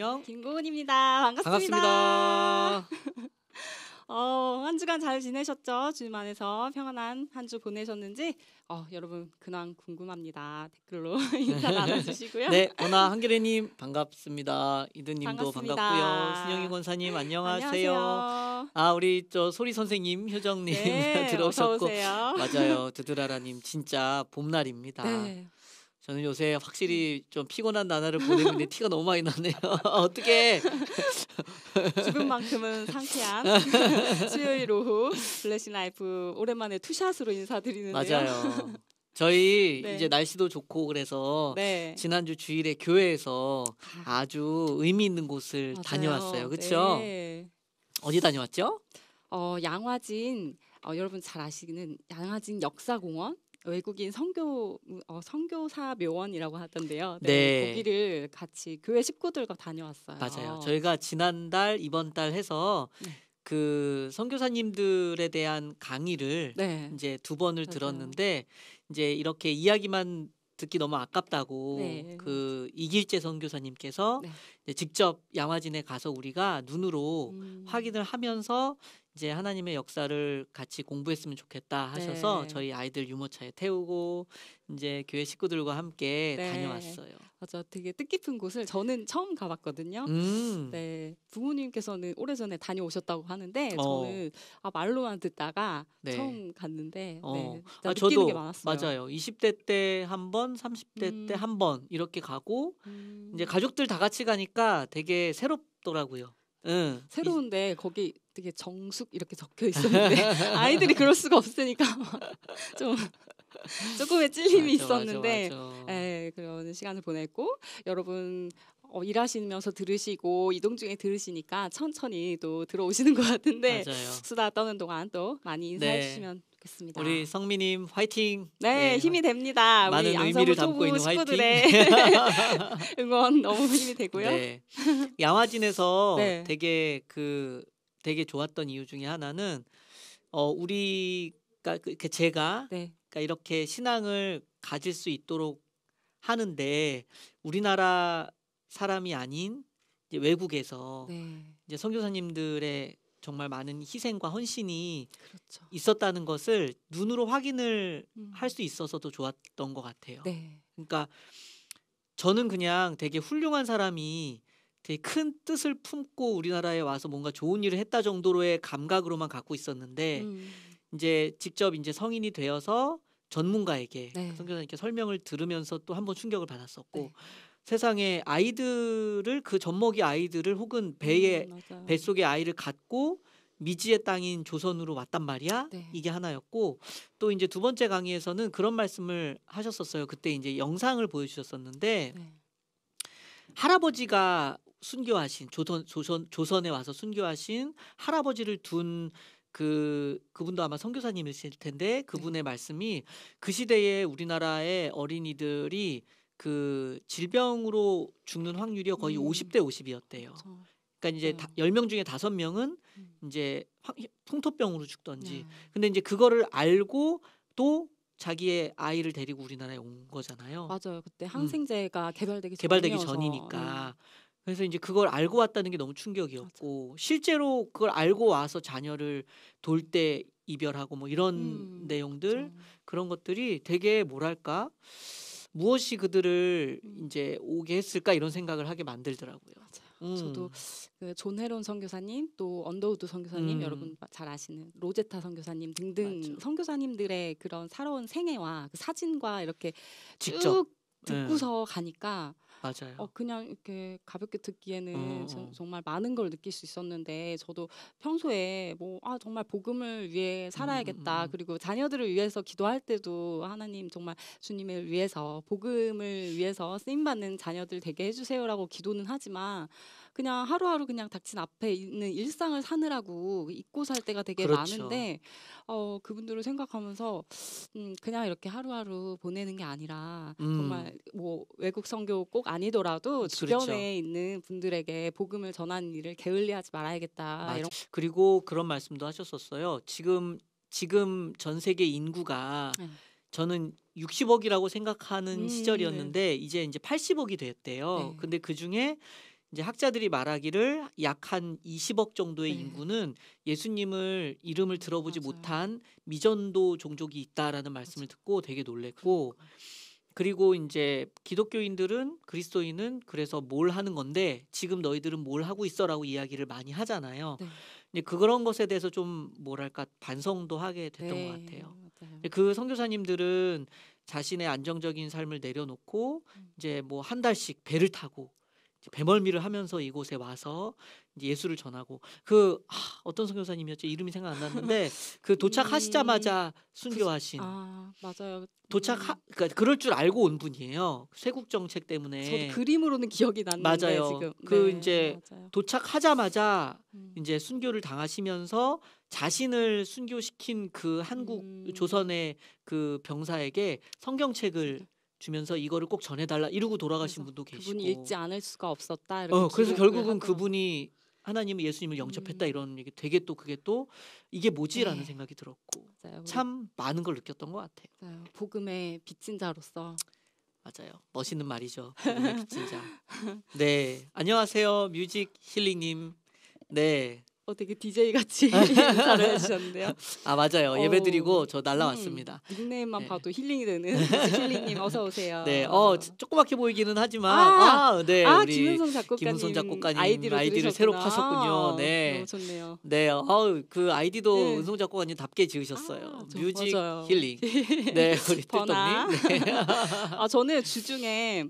이은영 김고은입니다. 반갑습니다. 반갑습니다. 한 주간 잘 지내셨죠? 주님 안에서 평안한 한 주 보내셨는지 여러분 근황 궁금합니다. 댓글로 인사 나눠주시고요. 네, 원아 한결애님 반갑습니다. 이드님도 반갑습니다. 반갑고요. 순영이 권사님 안녕하세요. 안녕하세요. 우리 소리 선생님, 효정님 네, 어서 들어오셨고 오세요. 맞아요. 드드라라님 진짜 봄날입니다. 네. 저는 요새 확실히 좀 피곤한 나날을 보내고 있는데 티가 너무 많이 나네요. 어떻게? 죽은 만큼은 상쾌한 수요일 오후 블레싱 라이프 오랜만에 투샷으로 인사드리는데요. 맞아요. 저희 네. 이제 날씨도 좋고 그래서 네. 지난주 주일에 교회에서 아주 의미 있는 곳을 맞아요. 다녀왔어요. 그렇죠? 네. 어디 다녀왔죠? 양화진 여러분 잘 아시는 양화진 역사공원 외국인 선교사 묘원이라고 하던데요. 네. 거기를 같이 교회 식구들과 다녀왔어요. 맞아요. 저희가 지난달 이번 달 해서 네. 그 선교사님들에 대한 강의를 네. 이제 2번을 맞아요. 들었는데 이제 이렇게 이야기만 듣기 너무 아깝다고 네. 그 이길재 선교사님께서 네. 이제 직접 양화진에 가서 우리가 눈으로 확인을 하면서 이제 하나님의 역사를 같이 공부했으면 좋겠다 하셔서 네. 저희 아이들 유모차에 태우고 이제 교회 식구들과 함께 네. 다녀왔어요. 맞아, 되게 뜻깊은 곳을 저는 처음 가봤거든요. 네, 부모님께서는 오래전에 다녀오셨다고 하는데 저는 말로만 듣다가 네. 처음 갔는데 진짜 느끼는 저도 게 많았어요. 맞아요. 20대 때 한 번, 30대 때 한 번 이렇게 가고 이제 가족들 다 같이 가니까 되게 새롭더라고요. 응. 새로운데 거기 되게 정숙 이렇게 적혀 있었는데 아이들이 그럴 수가 없으니까 좀 조금의 찔림이 있었는데 맞아. 그런 시간을 보냈고 여러분 일하시면서 들으시고 이동 중에 들으시니까 천천히 또 들어오시는 것 같은데 맞아요. 수다 떠는 동안 또 많이 인사해 네. 주시면 좋겠습니다. 우리 성미님 화이팅. 네, 힘이 됩니다. 많은 우리 의미를 양성구 담고 초보 있는 식구들의 응원 너무 힘이 되고요. 네. 양화진에서 네. 되게 좋았던 이유 중에 하나는 우리가 제가 네. 그러니까 이렇게 신앙을 가질 수 있도록 하는데 우리나라 사람이 아닌 이제 외국에서 네. 이제 선교사님들의 정말 많은 희생과 헌신이 그렇죠. 있었다는 것을 눈으로 확인을 할 수 있어서도 좋았던 것 같아요. 네. 그러니까 저는 그냥 되게 훌륭한 사람이 되게 큰 뜻을 품고 우리나라에 와서 뭔가 좋은 일을 했다 정도로의 감각으로만 갖고 있었는데 이제 직접 이제 성인이 되어서 전문가에게 네. 선교사님께 설명을 들으면서 또 한 번 충격을 받았었고 네. 세상에 아이들을 그 젖먹이 아이들을 혹은 뱃속에 아이를 갖고 미지의 땅인 조선으로 왔단 말이야. 네. 이게 하나였고 또 이제 2번째 강의에서는 그런 말씀을 하셨었어요. 그때 이제 영상을 보여주셨었는데 네. 할아버지가 순교하신 조선에 와서 순교하신 할아버지를 둔 그분도 아마 선교사님이실 텐데 그분의 말씀이 그 시대에 우리나라의 어린이들이 그 질병으로 죽는 확률이 거의 50대 50이었대요. 그러니까 이제 10명 중에 5명은 이제 풍토병으로 죽던지. 근데 이제 그거를 알고 또 자기의 아이를 데리고 우리나라에 온 거잖아요. 맞아요. 그때 항생제가 개발되기 전이니까. 그래서 이제 그걸 알고 왔다는 게 너무 충격이었고 실제로 그걸 알고 와서 자녀를 돌 때 이별하고 뭐 이런 내용들 그런 것들이 되게 뭐랄까 무엇이 그들을 이제 오게 했을까 이런 생각을 하게 만들더라고요. 맞아요. 저도 그 존 헤론 선교사님 또 언더우드 선교사님 여러분 잘 아시는 로제타 선교사님 등등 맞죠. 선교사님들의 그런 살아온 생애와 그 사진과 이렇게 직접 쭉 듣고서 가니까 맞아요. 그냥 이렇게 가볍게 듣기에는 정말 많은 걸 느낄 수 있었는데 저도 평소에 정말 복음을 위해 살아야겠다. 그리고 자녀들을 위해서 기도할 때도 하나님 정말 주님을 위해서 복음을 위해서 쓰임받는 자녀들 되게 해주세요라고 기도는 하지만 그냥 하루하루 그냥 닥친 앞에 있는 일상을 사느라고 잊고 살 때가 되게 그렇죠. 많은데 그분들을 생각하면서 그냥 이렇게 하루하루 보내는 게 아니라 정말 뭐 외국 선교 꼭 아니더라도 주변에 있는 분들에게 복음을 전하는 일을 게을리하지 말아야겠다. 이런. 그리고 그런 말씀도 하셨었어요. 지금 전 세계 인구가 저는 60억이라고 생각하는 시절이었는데 이제 80억이 됐대요. 네. 근데 그 중에 이제 학자들이 말하기를 약 한 20억 정도의 네. 인구는 예수님을 이름을 들어보지 맞아요. 못한 미전도 종족이 있다라는 말씀을 맞아. 듣고 되게 놀랬고 그러니까. 그리고 이제 기독교인들은 그리스도인은 그래서 뭘 하는 건데 지금 너희들은 뭘 하고 있어라고 이야기를 많이 하잖아요. 네. 근데 그런 것에 대해서 좀 뭐랄까 반성도 하게 됐던 것 네. 같아요. 맞아요. 근데 그 선교사님들은 자신의 안정적인 삶을 내려놓고 음. 이제 뭐 한 달씩 배를 타고 이제 배멀미를 하면서 이곳에 와서 이제 예수를 전하고 어떤 선교사님이었죠? 이름이 생각 안 났는데 그 음. 도착하시자마자 그죠. 순교하신 맞아요. 그러니까 그럴 줄 알고 온 분이에요. 쇄국 정책 저도 때문에. 그림으로는 기억이 났는데 맞아요. 지금 그 네. 인제 맞아요. 도착하자마자 음. 인제 순교를 당하시면서 자신을 순교시킨 그 한국 음. 조선의 그 병사에게 성경책을 맞아요. 주면서 "이거를 꼭 전해 달라." 이러고 돌아가신 그래서 분도 "그분이 계시고. 읽지 않을 수가 없었다." 이렇게 그래서 기록을 결국은 하더라고요. 그분이 하나님이 예수님을 영접했다 음. 이런 얘기 되게 또 그게 또 '이게 뭐지?'라는 네. 생각이 들었고 맞아요. 우리 참 많은 걸 느꼈던 것 같아요. 맞아요. 복음의 빚진 자로서 맞아요. 멋있는 말이죠. 복음의 빚진 자. 네. 안녕하세요. 뮤직 힐링님. 네. 되게 DJ 같이 인사를 해 주셨는데요. 아 맞아요. 어 예배드리고 저 날라왔습니다. 닉네임만 네. 봐도 힐링이 되는 뮤직 힐링님 어서 네. 오세요. 조그맣게 보이기는 하지만 아. 네. 우리 김은성 김은손 작곡가님 작곡가님 아이디로 아이디를 새로 파셨군요. 들으셨구나. 너무 네. 좋네요. 네. 그 아이디도 네. 은송 작곡가님답게 지으셨어요. 뮤직 맞아요. 힐링. 네. 우리 뜰떡님. 버나. 네. 저는 주중에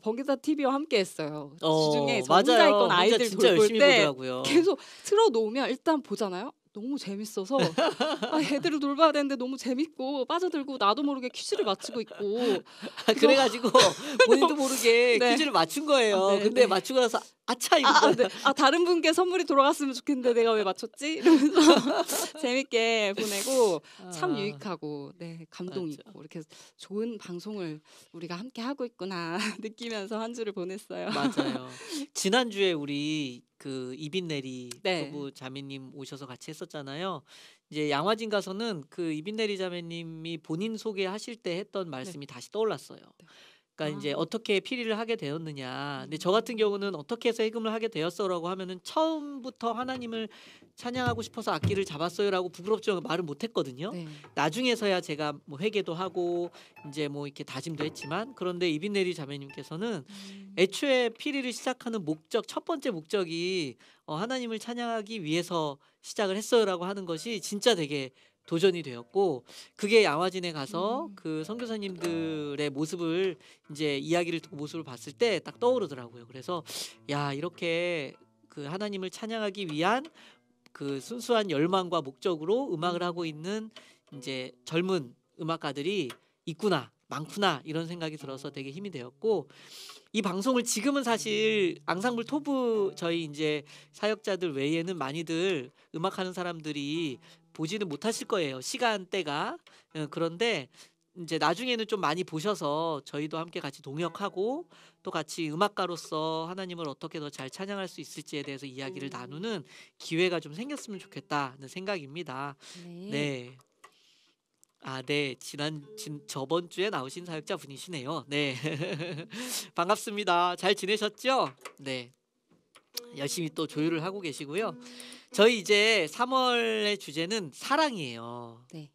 번개다 TV와 함께 했어요. 주중에 저 혼자 있거나 맞아요. 혼자 아이들 진짜 돌볼 열심히 때 보더라고요. 계속 틀어 놓으면 일단 보잖아요. 너무 재밌어서 애들을 돌봐야 되는데 너무 재밌고 빠져들고 나도 모르게 퀴즈를 맞추고 있고 그래서 그래 가지고 본인도 모르게 네. 퀴즈를 맞춘 거예요. 네, 근데 네. 맞추고 나서 '아차.' 이런 거예요. 네. 다른 분께 선물이 돌아갔으면 좋겠는데 내가 왜 맞췄지? 이러면서 재밌게 보내고 참 아 유익하고 네 감동 맞아. 있고 이렇게 좋은 방송을 우리가 함께 하고 있구나 느끼면서 한 주를 보냈어요. 맞아요. 지난주에 우리 그 이빈내리 네. 부부 자매님 오셔서 같이 했었잖아요. 이제 양화진 가서는 그 이빈내리 자매님이 본인 소개하실 때 했던 네. 말씀이 다시 떠올랐어요. 네. 그러니까 인제 아. "어떻게 피리를 하게 되었느냐." 근데 저 같은 경우는 "어떻게 해서 해금을 하게 되었어?"라고 하면은 "처음부터 하나님을 찬양하고 싶어서 악기를 잡았어요."라고 부끄럽지만 말을 못 했거든요. 네. 나중에서야 제가 뭐 회개도 하고 인제 뭐 이렇게 다짐도 했지만 그런데 이빈내리 자매님께서는 음. 애초에 피리를 시작하는 목적 첫 번째 목적이 "하나님을 찬양하기 위해서 시작을 했어요."라고 하는 것이 진짜 되게 도전이 되었고 그게 양화진에 가서 음. 그 선교사님들의 모습을 인제 이야기를 듣고 모습을 봤을 때 딱 떠오르더라고요. 그래서 '야 이렇게 그 하나님을 찬양하기 위한 그 순수한 열망과 목적으로 음악을 하고 음. 있는 인제 젊은 음악가들이 있구나. 많구나.' 이런 생각이 들어서 되게 힘이 되었고 이 방송을 지금은 사실 앙상블 토브 저희 인제 사역자들 외에는 많이들 음악하는 사람들이 보지는 못하실 거예요, 시간대가. 그런데 인제 나중에는 좀 많이 보셔서 저희도 함께 같이 동역하고 또 같이 음악가로서 하나님을 어떻게 더 잘 찬양할 수 있을지에 대해서 이야기를 나누는 기회가 좀 생겼으면 좋겠다는 생각입니다. 네. 네. 네. 저번 주에 나오신 사역자분이시네요. 네. 반갑습니다. 잘 지내셨죠? 네. 열심히 또 조율을 하고 계시고요. 저희 이제 3 월의 주제는 사랑이에요. 네.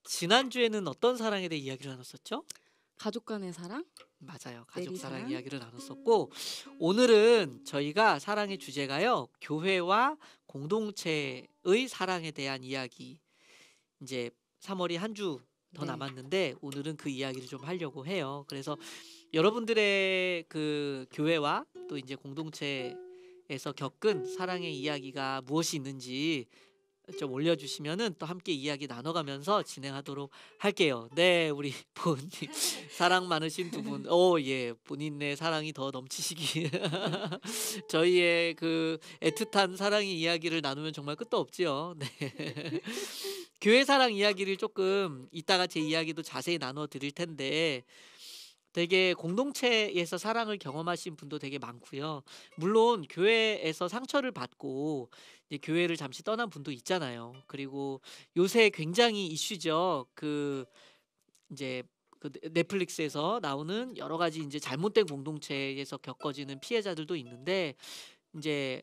지난주에는 어떤 사랑에 대해 이야기를 나눴었죠? 가족 간의 사랑? 맞아요. 가족 내리 사랑 사랑? 이야기를 나눴었고 오늘은 저희가 사랑의 주제가요. 교회와 공동체의 사랑에 대한 이야기. 인제 3 월이 한 주 더 네. 남았는데 오늘은 그 이야기를 좀 하려고 해요. 그래서 여러분들의 그 교회와 또 인제 공동체에서 겪은 사랑의 이야기가 무엇이 있는지 좀 올려주시면은 또 함께 이야기 나눠가면서 진행하도록 할게요. 네, 우리 부모님 사랑 많으신 두 분, 예, 본인의 사랑이 더 넘치시기 저희의 그 애틋한 사랑의 이야기를 나누면 정말 끝도 없지요. 네. 교회 사랑 이야기를 조금 이따가 제 이야기도 자세히 나눠 드릴 텐데 되게 공동체에서 사랑을 경험하신 분도 되게 많고요. 물론 교회에서 상처를 받고 이제 교회를 잠시 떠난 분도 있잖아요. 그리고 요새 굉장히 이슈죠. 그 이제 그 넷플릭스에서 나오는 여러 가지 이제 잘못된 공동체에서 겪어지는 피해자들도 있는데 이제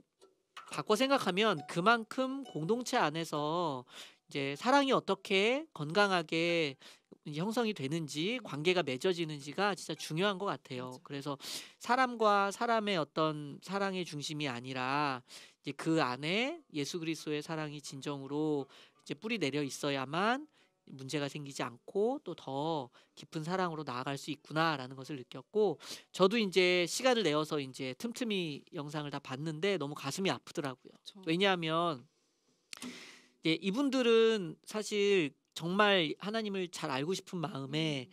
바꿔 생각하면 그만큼 공동체 안에서 이제 사랑이 어떻게 건강하게 형성이 되는지 관계가 맺어지는지가 진짜 중요한 것 같아요. 맞아. 그래서 사람과 사람의 어떤 사랑의 중심이 아니라 이제 그 안에 예수 그리스도의 사랑이 진정으로 이제 뿌리 내려 있어야만 문제가 생기지 않고 또 더 깊은 사랑으로 나아갈 수 있구나라는 것을 느꼈고 저도 이제 시간을 내어서 이제 틈틈이 영상을 다 봤는데 너무 가슴이 아프더라고요. 그쵸. 왜냐하면 이분들은 사실 정말 하나님을 잘 알고 싶은 마음에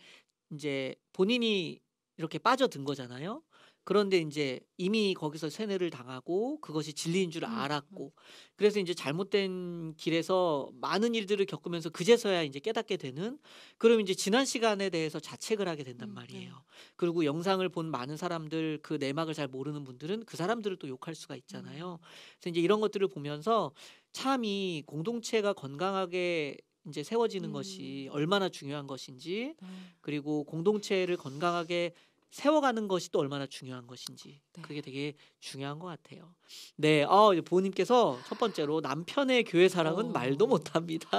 이제 본인이 이렇게 빠져든 거잖아요. 그런데 이제 이미 거기서 세뇌를 당하고 그것이 진리인 줄 알았고 그래서 이제 잘못된 길에서 많은 일들을 겪으면서 그제서야 이제 깨닫게 되는 그럼 이제 지난 시간에 대해서 자책을 하게 된단 네. 말이에요. 그리고 영상을 본 많은 사람들 그 내막을 잘 모르는 분들은 그 사람들을 또 욕할 수가 있잖아요. 그래서 이제 이런 것들을 보면서 참 이 공동체가 건강하게 이제 세워지는 것이 얼마나 중요한 것인지 네. 그리고 공동체를 건강하게 세워가는 것이 또 얼마나 중요한 것인지 네. 그게 되게 중요한 것 같아요. 네, 이제 보님께서 첫 번째로 남편의 교회 사랑은 말도 못합니다.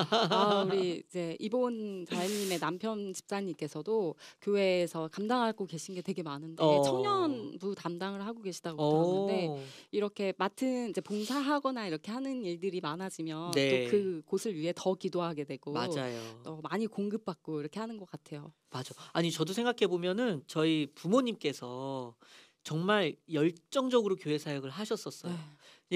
우리 이제 이본 자매님의 남편 집사님께서도 교회에서 감당하고 계신 게 되게 많은데 어. 청년부 담당을 하고 계시다고 들었는데 어, 이렇게 맡은 이제 봉사하거나 이렇게 하는 일들이 많아지면 또 네, 그곳을 위해 더 기도하게 되고 맞아요. 또 많이 공급받고 이렇게 하는 것 같아요. 맞아. 아니 저도 생각해 보면은 저희 부모님께서 정말 열정적으로 교회 사역을 하셨었어요.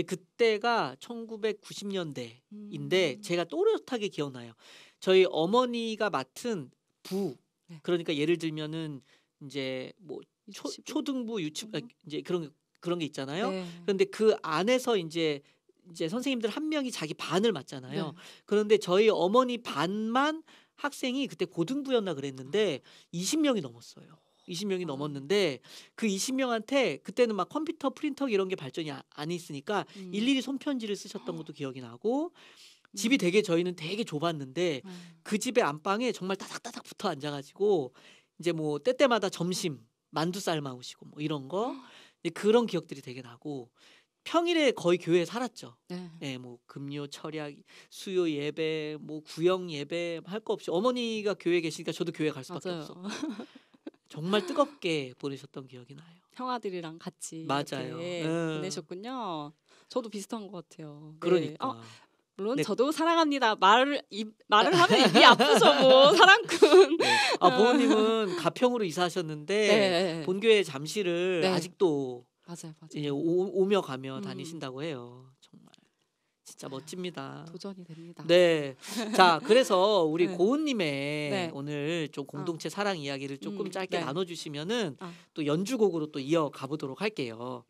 그때가 1990년대인데 제가 또렷하게 기억나요. 저희 어머니가 맡은 부 네. 그러니까 예를 들면은 이제 뭐 유치부? 초등부 유치부 이제 그런 게 있잖아요. 네. 그런데 그 안에서 이제 선생님들 한 명이 자기 반을 맡잖아요. 네. 그런데 저희 어머니 반만 학생이 그때 고등부였나 그랬는데 20명이 넘었어요. 20명이 아. 넘었는데 그 20명한테 그때는 막 컴퓨터 프린터 이런 게 발전이 안 있으니까 일일이 손편지를 쓰셨던 것도 기억이 나고 집이 되게 저희는 되게 좁았는데 그 집의 안방에 정말 따닥따닥 붙어 앉아가지고 이제 뭐 때때마다 점심 만두 삶아 오시고 뭐 이런 거 그런 기억들이 되게 나고 평일에 거의 교회에 살았죠. 네. 예, 뭐 금요 철야 수요 예배 뭐 구역 예배 할 거 없이 어머니가 교회에 계시니까 저도 교회 갈 수밖에 맞아요. 없었고 정말 뜨겁게 보내셨던 기억이 나요. 형아들이랑 같이 맞아요. 이렇게 보내셨군요. 저도 비슷한 것 같아요. 네. 그러니까 물론 네. 저도 사랑합니다. 말을 하면 입이 아프죠, 뭐 사랑꾼. 네. 부모님은 가평으로 이사하셨는데 네. 본교회 잠시를 네. 아직도 맞아요. 이제 오며 가며 음. 다니신다고 해요. 정말 진짜 멋집니다. 도전이 됩니다. 네. 자, 그래서 우리 네. 고은님의 네. 오늘 좀 공동체 사랑 이야기를 조금 짧게 네. 나눠주시면은 아. 또 연주곡으로 또 이어가 보도록 할게요.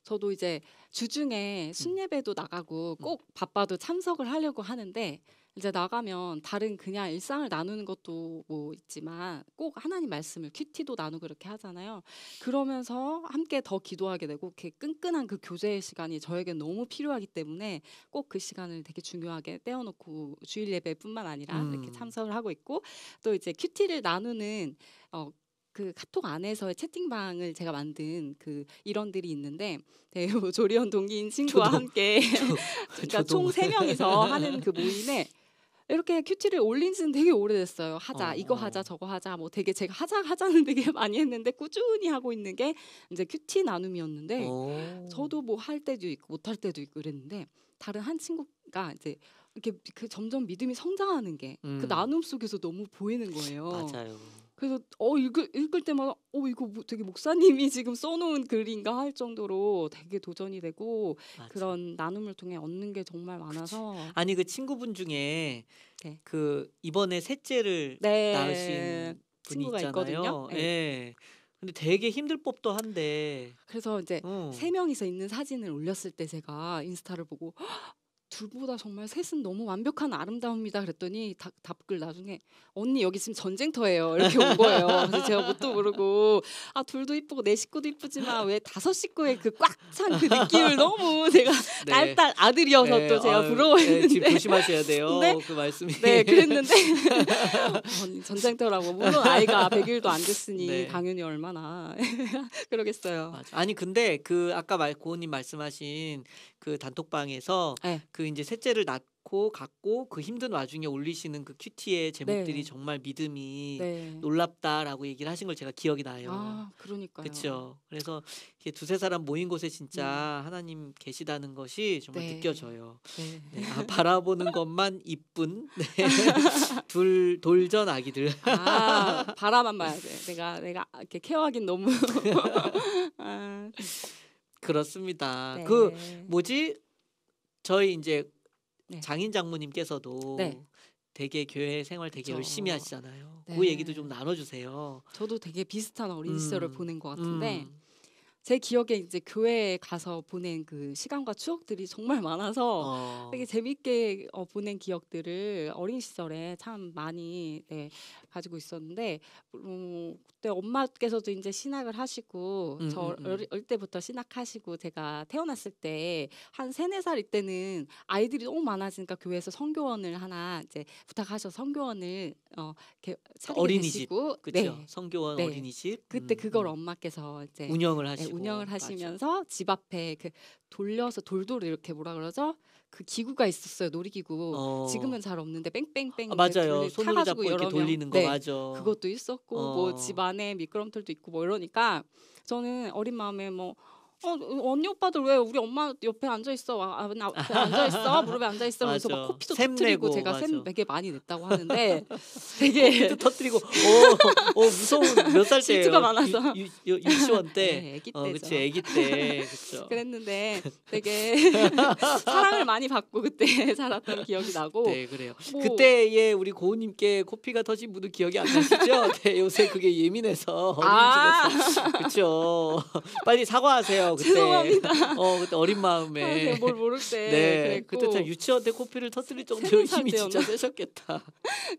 저도 이제 주중에 순예배도 나가고 꼭 바빠도 참석을 하려고 하는데 이제 나가면 다른 그냥 일상을 나누는 것도 뭐 있지만 꼭 하나님 말씀을 큐티도 나누고 이렇게 하잖아요. 그러면서 함께 더 기도하게 되고 이렇게 끈끈한 그 교제의 시간이 저에게 너무 필요하기 때문에 꼭 그 시간을 되게 중요하게 떼어놓고 주일 예배뿐만 아니라 이렇게 참석을 하고 있고 또 이제 큐티를 나누는 그 카톡 안에서의 채팅방을 제가 만든 그 일원들이 있는데 뭐 조리원 동기인 친구와 저도, 함께 그러니까 총 3명이서 하는 그 모임에 이렇게 큐티를 올린 지는 되게 오래됐어요. 하자 이거 하자 저거 하자 뭐 되게 제가 하자는 되게 많이 했는데 꾸준히 하고 있는 게 이제 큐티 나눔이었는데 저도 뭐 할 때도 있고 못 할 때도 있고 그랬는데 다른 한 친구가 이제 이렇게 그 점점 믿음이 성장하는 게 그 나눔 속에서 너무 보이는 거예요. 맞아요. 그래서 읽을 때마다 이거 되게 목사님이 지금 써놓은 글인가 할 정도로 되게 도전이 되고 맞아. 그런 나눔을 통해 얻는 게 정말 많아서 아니 그 친구분 중에 네. 그 이번에 셋째를 네. 낳으신 분이 친구가 있잖아요. 있거든요. 네. 예. 근데 되게 힘들 법도 한데. 그래서 이제 3명이서 있는 사진을 올렸을 때 제가 인스타를 보고 둘보다 정말 셋은 너무 완벽한 아름다움이다 그랬더니 답글 나중에 언니 여기 지금 전쟁터예요 이렇게 온 거예요. 그래서 제가 뭣도 모르고 아 둘도 이쁘고 내 식구도 이쁘지만 왜 다섯 식구의 그 꽉 찬 그 느낌을 너무 제가 네. 딸딸 아들이어서 네, 또 제가 네, 부러워했는데 지금 조심하셔야 돼요. 네. 그 말씀이. 네 그랬는데 언니 전쟁터라고 물론 아이가 100일도 안 됐으니 네. 당연히 얼마나 그러겠어요. 맞아. 아니 근데 그 아까 고은님 말씀하신 그 단톡방에서 네. 그 이제 셋째를 낳고 갖고 그 힘든 와중에 올리시는 그 큐티의 제목들이 네. 정말 믿음이 네. 놀랍다라고 얘기를 하신 걸 제가 기억이 나요. 아 그러니까요. 그렇죠. 그래서 이렇게 두세 사람 모인 곳에 진짜 하나님 계시다는 것이 정말 네. 느껴져요. 네. 네, 바라보는 것만 이쁜 네. 돌전 아기들. 아 바라만 봐야 돼. 내가 이렇게 케어하긴 너무 아, 그렇습니다. 네. 그 뭐지? 저희 이제 네. 장인 장모님께서도 네. 되게 교회 생활 되게 그쵸. 열심히 하시잖아요. 네. 그 얘기도 좀 나눠주세요. 저도 되게 비슷한 어린 시절을 보낸 것 같은데 음. 제 기억에 이제 교회에 가서 보낸 그 시간과 추억들이 정말 많아서 되게 재밌게 보낸 기억들을 어린 시절에 참 많이 가지고 있었는데 그때 엄마께서도 이제 신학을 하시고 저 어릴 때부터 신학하시고 제가 태어났을 때 한 3-4살 때는 아이들이 너무 많아지니까 교회에서 성교원을 하나 이제 부탁하셔서 성교원을 이렇게 차리게 어린이집, 되시고 그렇죠. 성교원 네. 어린이집 그때 그걸 엄마께서 이제 운영을 하시고 운영을 맞아. 하시면서 집 앞에 그 돌려서 돌돌이 이렇게 뭐라 그러죠? 그 기구가 있었어요. 놀이기구. 지금은 잘 없는데 뺑뺑뺑 아, 맞아요. 이렇게 손으로 타가지고 잡고 이렇게 여러 명. 돌리는 거 네. 맞아. 그것도 있었고 뭐 집 안에 미끄럼틀도 있고 뭐 이러니까 저는 어린 마음에 뭐 언니 오빠들 왜 우리 엄마 옆에 앉아 있어? 앞에 앉아 있어? 무릎에 앉아 있어? 그래서 막 맞아. 코피도 샘 터뜨리고 내고, 제가 맞아. 샘 되게 많이 냈다고 하는데 되게 코피도 터뜨리고 무서운 몇 살 때예요? 질투가 많아서. 유치원 때. 네, 아기 때죠. 그치, 아기 때. 그쵸. 그랬는데 되게 사랑을 많이 받고 그때 자랐던 기억이 나고 네, 그래요. 뭐- 그때에 우리 고은님께 코피가 터진 분은 기억이 안 나시죠? 네, 요새 그게 예민해서 아. 어린이집에서 그렇죠. 빨리 사과하세요. 그때. 죄송합니다. 그때 어린 마음에. 제가 뭘 모를 때 네, 그랬고 그때 참 유치원 때 코피를 터뜨릴 정도로 3-4살 힘이 진짜 때였나? 세셨겠다.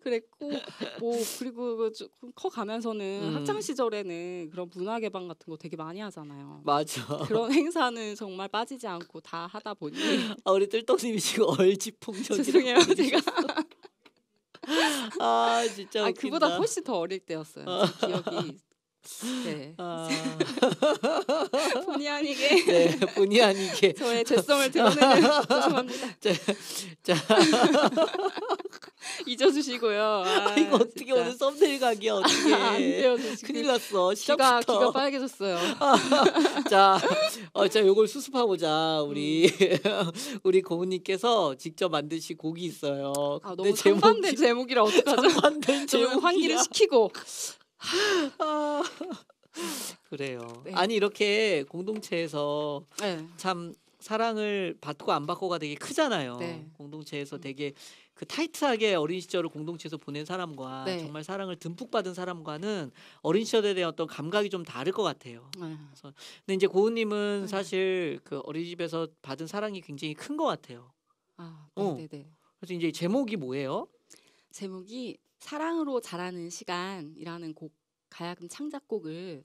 그랬고 뭐 그리고 커 가면서는 학창 음. 시절에는 그런 문화 개방 같은 거 되게 많이 하잖아요. 맞아. 그런 행사는 정말 빠지지 않고 다 하다 보니 우리 뜰떡님이 지금 얼지풍전이라고 죄송해요 제가 진짜 웃긴다. 그보다 훨씬 더 어릴 때였어요. 제 기억이 네. 본의 아니게 네, 본의 아니게. 저의 죄성을 드러내는 죄송합니다. 자, 잊어주시고요. 이거 어떻게 진짜. 오늘 썸네일 각이야 어떻게? 안 돼요, 저 지금. 큰일 났어. 귀가 시작부터. 빨개졌어요. 자, 요걸 수습하고자 우리 고은님께서 직접 만드신 곡이 있어요. 아 근데 너무 상반된 제목이라 어떡하죠? 상반된 저는 환기를 제목이야. 시키고 아, 그래요. 네. 아니 이렇게 공동체에서 네. 참 사랑을 받고 안 받고가 되게 크잖아요. 네. 공동체에서 되게 그 타이트하게 어린 시절을 공동체에서 보낸 사람과 네. 정말 사랑을 듬뿍 받은 사람과는 어린 시절에 대한 어떤 감각이 좀 다를 것 같아요. 네. 근데 이제 고은님은 네. 사실 그 어린이집에서 받은 사랑이 굉장히 큰 것 같아요. 아, 어. 네네네. 그래서 이제 제목이 뭐예요? 제목이 사랑으로 자라는 시간이라는 곡 가야금 창작곡을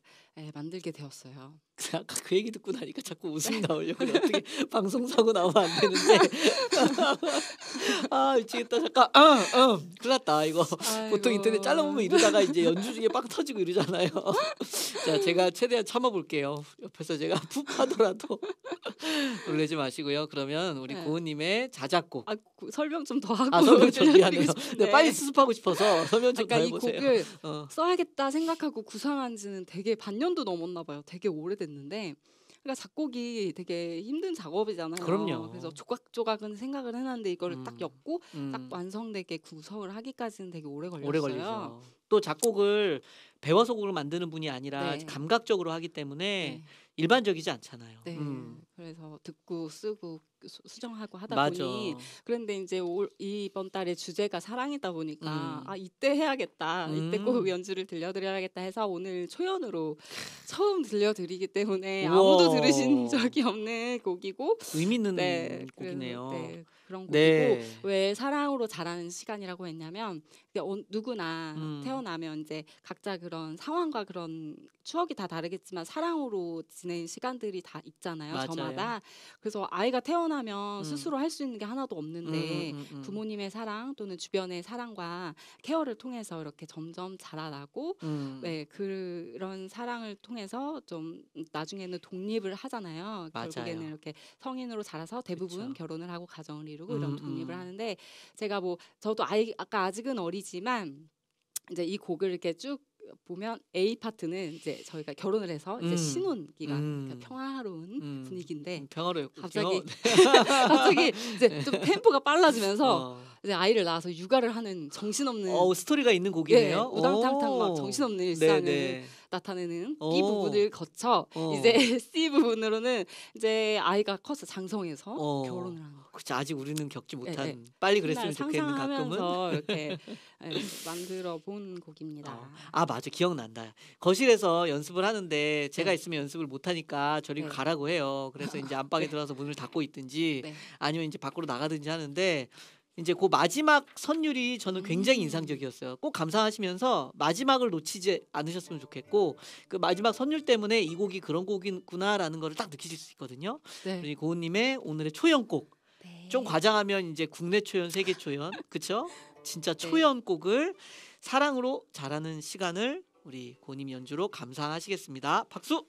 만들게 되었어요. 아까 그 얘기 듣고 나니까 자꾸 웃음이 나오려고 그래. 어떻게 방송사고 나오면 안 되는데. 미치겠다. 잠깐. 큰일 났다 이거. 보통 인터넷 잘라보면 이러다가 이제 연주 중에 빵 터지고 이러잖아요. 자, 제가 최대한 참아볼게요. 옆에서 제가 푹 하더라도 놀라지 마시고요. 그러면 우리 네. 고은님의 자작곡. 설명 좀 더 하고 설명 좀 미안해요. 들려드리고 싶은데 네, 빨리 수습하고 싶어서 설명 좀 더 이 해보세요. 곡을 어. 써야겠다 생각하고 구상한 지는 되게 반년도 넘었나 봐요. 되게 오래됐는데 그러니까 작곡이 되게 힘든 작업이잖아요. 그럼요. 그래서 조각조각은 생각을 해놨는데 이거를 딱 엮고 딱 음, 완성되게 구성을 하기까지는 되게 오래 걸렸어요. 오래 걸리죠. 또 작곡을 배워서 곡을 만드는 분이 아니라 네. 감각적으로 하기 때문에 네. 일반적이지 않잖아요. 네. 그래서 듣고 쓰고 수정하고 하다 맞아. 보니 그런데 이제 이번 달에 주제가 사랑이다 보니까 음. 이때 해야겠다. 이때 꼭 음. 연주를 들려드려야겠다 해서 오늘 초연으로 처음 들려드리기 때문에 우와. 아무도 들으신 적이 없는 곡이고 의미 있는 네, 곡이네요. 그래서, 네. 그런 곡이고 네. 왜 사랑으로 자라는 시간이라고 했냐면 이제 누구나 태어나면 이제 각자 그런 상황과 그런 추억이 다 다르겠지만 사랑으로 지낸 시간들이 다 있잖아요. 맞아요. 저마다. 그래서 아이가 태어나면 음. 스스로 할 수 있는 게 하나도 없는데 부모님의 사랑 또는 주변의 사랑과 케어를 통해서 이렇게 점점 자라나고 네, 그런 사랑을 통해서 좀 나중에는 독립을 하잖아요. 결국에는 맞아요. 이렇게 성인으로 자라서 대부분 그쵸. 결혼을 하고 가정을 이루고 이런 독립을 음. 하는데 제가 뭐 저도 아까 아직은 어리지만 이제 이 곡을 이렇게 쭉 보면 A 파트는 이제 저희가 결혼을 해서 이제 신혼 기간 그러니까 평화로운 분위기인데 평화로웠군요. 갑자기 갑자기 이제 좀 템포가 빨라지면서 어. 이제 아이를 낳아서 육아를 하는 정신없는 스토리가 있는 예, 곡이네요. 우당탕탕 막 오. 정신없는 일상을 네네. 나타내는 오. B 부분을 거쳐 이제 C 부분으로는 이제 아이가 커서 장성해서 결혼을 하는 거예요. 그치, 아직 우리는 겪지 예, 못한 예. 빨리 훗날 그랬으면 좋겠는 가끔은. 상상하면서 이렇게 예, 만들어 본 곡입니다. 아 맞아, 기억난다. 거실에서 연습을 하는데 제가 네. 있으면 연습을 못 하니까 저리 네. 가라고 해요. 그래서 이제 안방에 네. 들어가서 문을 닫고 있든지 네. 아니면 이제 밖으로 나가든지 하는데 이제 그 마지막 선율이 저는 굉장히 인상적이었어요. 꼭 감상하시면서 마지막을 놓치지 않으셨으면 좋겠고 그 마지막 선율 때문에 이 곡이 그런 곡이구나라는 거를 딱 느끼실 수 있거든요. 네. 우리 고은님의 오늘의 초연곡. 네. 좀 과장하면 이제 국내 초연, 세계 초연, 그쵸? 진짜 네. 초연곡을 사랑으로 자라는 시간을 우리 고은님 연주로 감상하시겠습니다. 박수!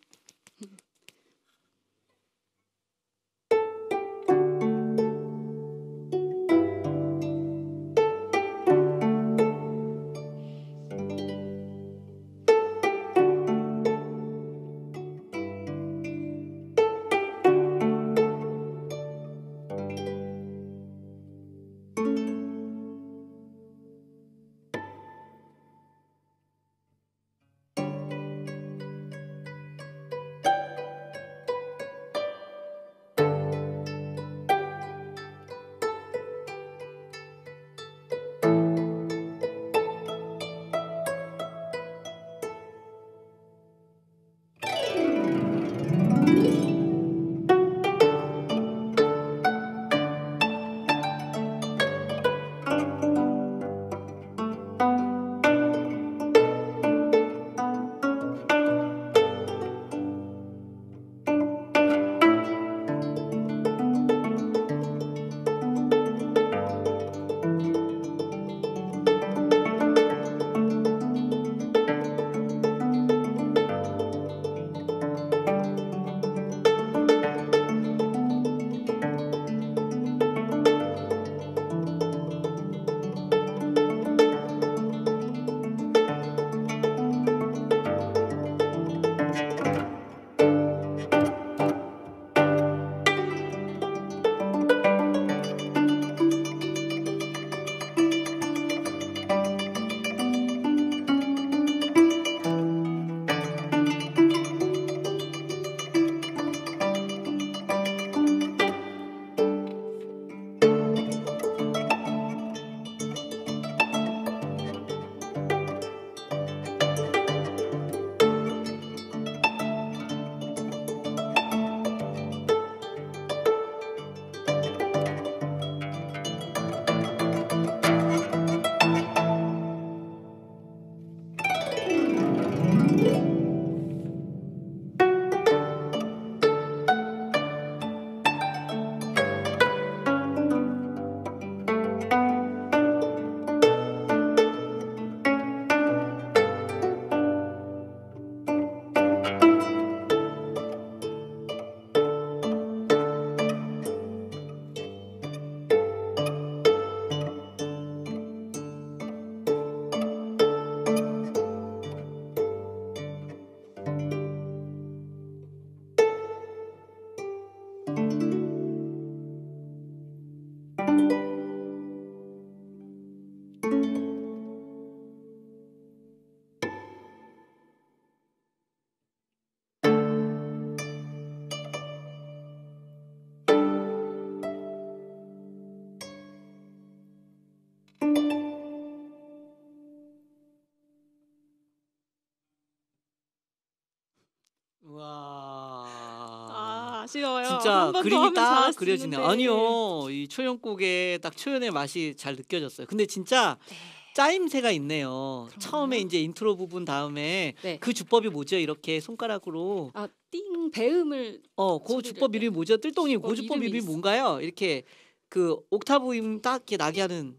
아쉬워요. 진짜 한 번 더 그림이 하면 딱 잘할 수 그려지네요. 있는데. 아니요. 이 초연국의 딱 초연의 맛이 잘 느껴졌어요. 근데 진짜 네. 짜임새가 있네요. 처음에 그런가요? 인제 인트로 부분 다음에 네. 그 주법이 뭐죠? 이렇게 손가락으로 아 띵 배음을 그 소리를 주법 이름이 뭐죠? 뜰똥님 그 주법 주법 이름이 이름이 있어. 뭔가요? 이렇게 그 옥타브음 딱 이렇게 나게 하는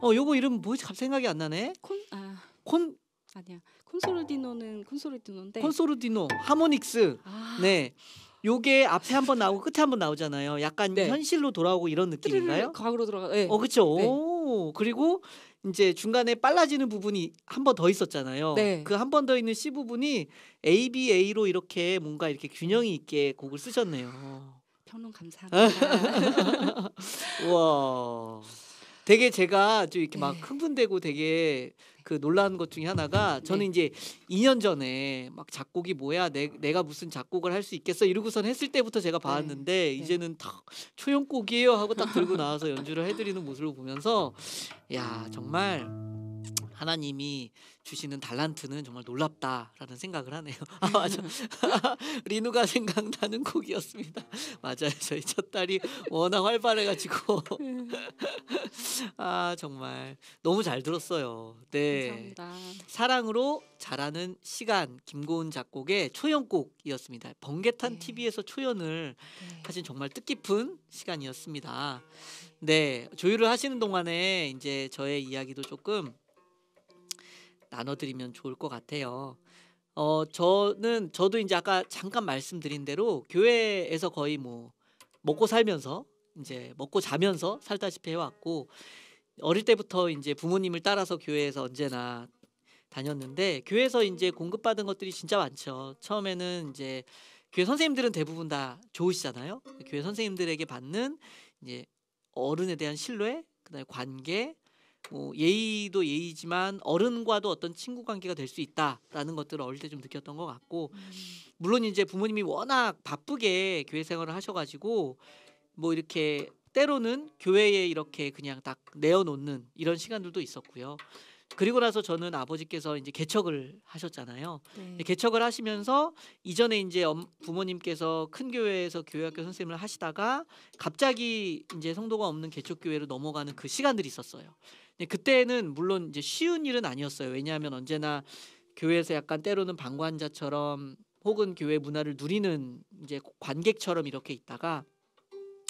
요거 이름 뭐지? 갑자기 생각이 안 나네. 콘 아니야. 콘소르디노는 콘소르디노인데 콘소르디노, 하모닉스. 아 네. 요게 앞에 한 번 나오고 끝에 한 번 나오잖아요. 약간 네. 현실로 돌아오고 이런 뜨르르 느낌인가요? 과거로 돌아가 네. 그쵸. 네. 오. 그리고 인제 중간에 빨라지는 부분이 한 번 더 있었잖아요. 네. 그 한 번 더 있는 C 부분이 ABA로 이렇게 뭔가 이렇게 균형이 있게 곡을 쓰셨네요. 평론 감사합니다. 우와. 되게 제가 좀 이렇게 막 네. 흥분되고 되게 그 놀란 것 중에 하나가 저는 네. 인제 2년 전에 막 '작곡이 뭐야? 내가 무슨 작곡을 할 수 있겠어?' 이러고선 했을 때부터 제가 봐 네. 왔는데 네. 이제는 딱 "초연곡이에요." 하고 딱 들고 나와서 연주를 해 드리는 모습을 보면서 야 정말 '하나님이 주시는 달란트는 정말 놀랍다.'라는 생각을 하네요. 아 맞아. 리누가 생각나는 곡이었습니다. 맞아요. 저희 첫딸이 워낙 활발해 가지고 정말 너무 잘 들었어요. 네. 감사합니다. 사랑으로 자라는 시간 김고은 작곡의 초연곡이었습니다. 번개탄 네. TV에서 초연을 네. 하신 정말 뜻깊은 시간이었습니다. 네. 조율을 하시는 동안에 인제 저의 이야기도 조금 나눠 드리면 좋을 것 같아요. 저도 인제 아까 잠깐 말씀드린 대로 교회에서 거의 뭐 먹고 살면서 인제 먹고 자면서 살다시피 해 왔고 어릴 때부터 인제 부모님을 따라서 교회에서 언제나 다녔는데 교회에서 인제 공급받은 것들이 진짜 많죠. 처음에는 인제 교회 선생님들은 대부분 다 좋으시잖아요. 교회 선생님들에게 받는 이제 어른에 대한 신뢰, 그다음에 관계, 뭐 예의도 예의지만 어른과도 어떤 친구 관계가 될 수 있다라는 것들을 어릴 때 좀 느꼈던 것 같고 음. 물론 인제 부모님이 워낙 바쁘게 교회 생활을 하셔 가지고 뭐 이렇게 때로는 교회에 이렇게 그냥 딱 내어 놓는 이런 시간들도 있었고요. 그리고 나서 저는 아버지께서 인제 개척을 하셨잖아요. 네. 개척을 하시면서 이전에 인제 부모님께서 큰 교회에서 교회학교 선생님을 하시다가 갑자기 인제 성도가 없는 개척교회로 넘어가는 그 시간들이 있었어요. 근데 그때는 물론 이제 쉬운 일은 아니었어요. 왜냐하면 언제나 교회에서 약간 때로는 방관자처럼 혹은 교회 문화를 누리는 인제 관객처럼 이렇게 있다가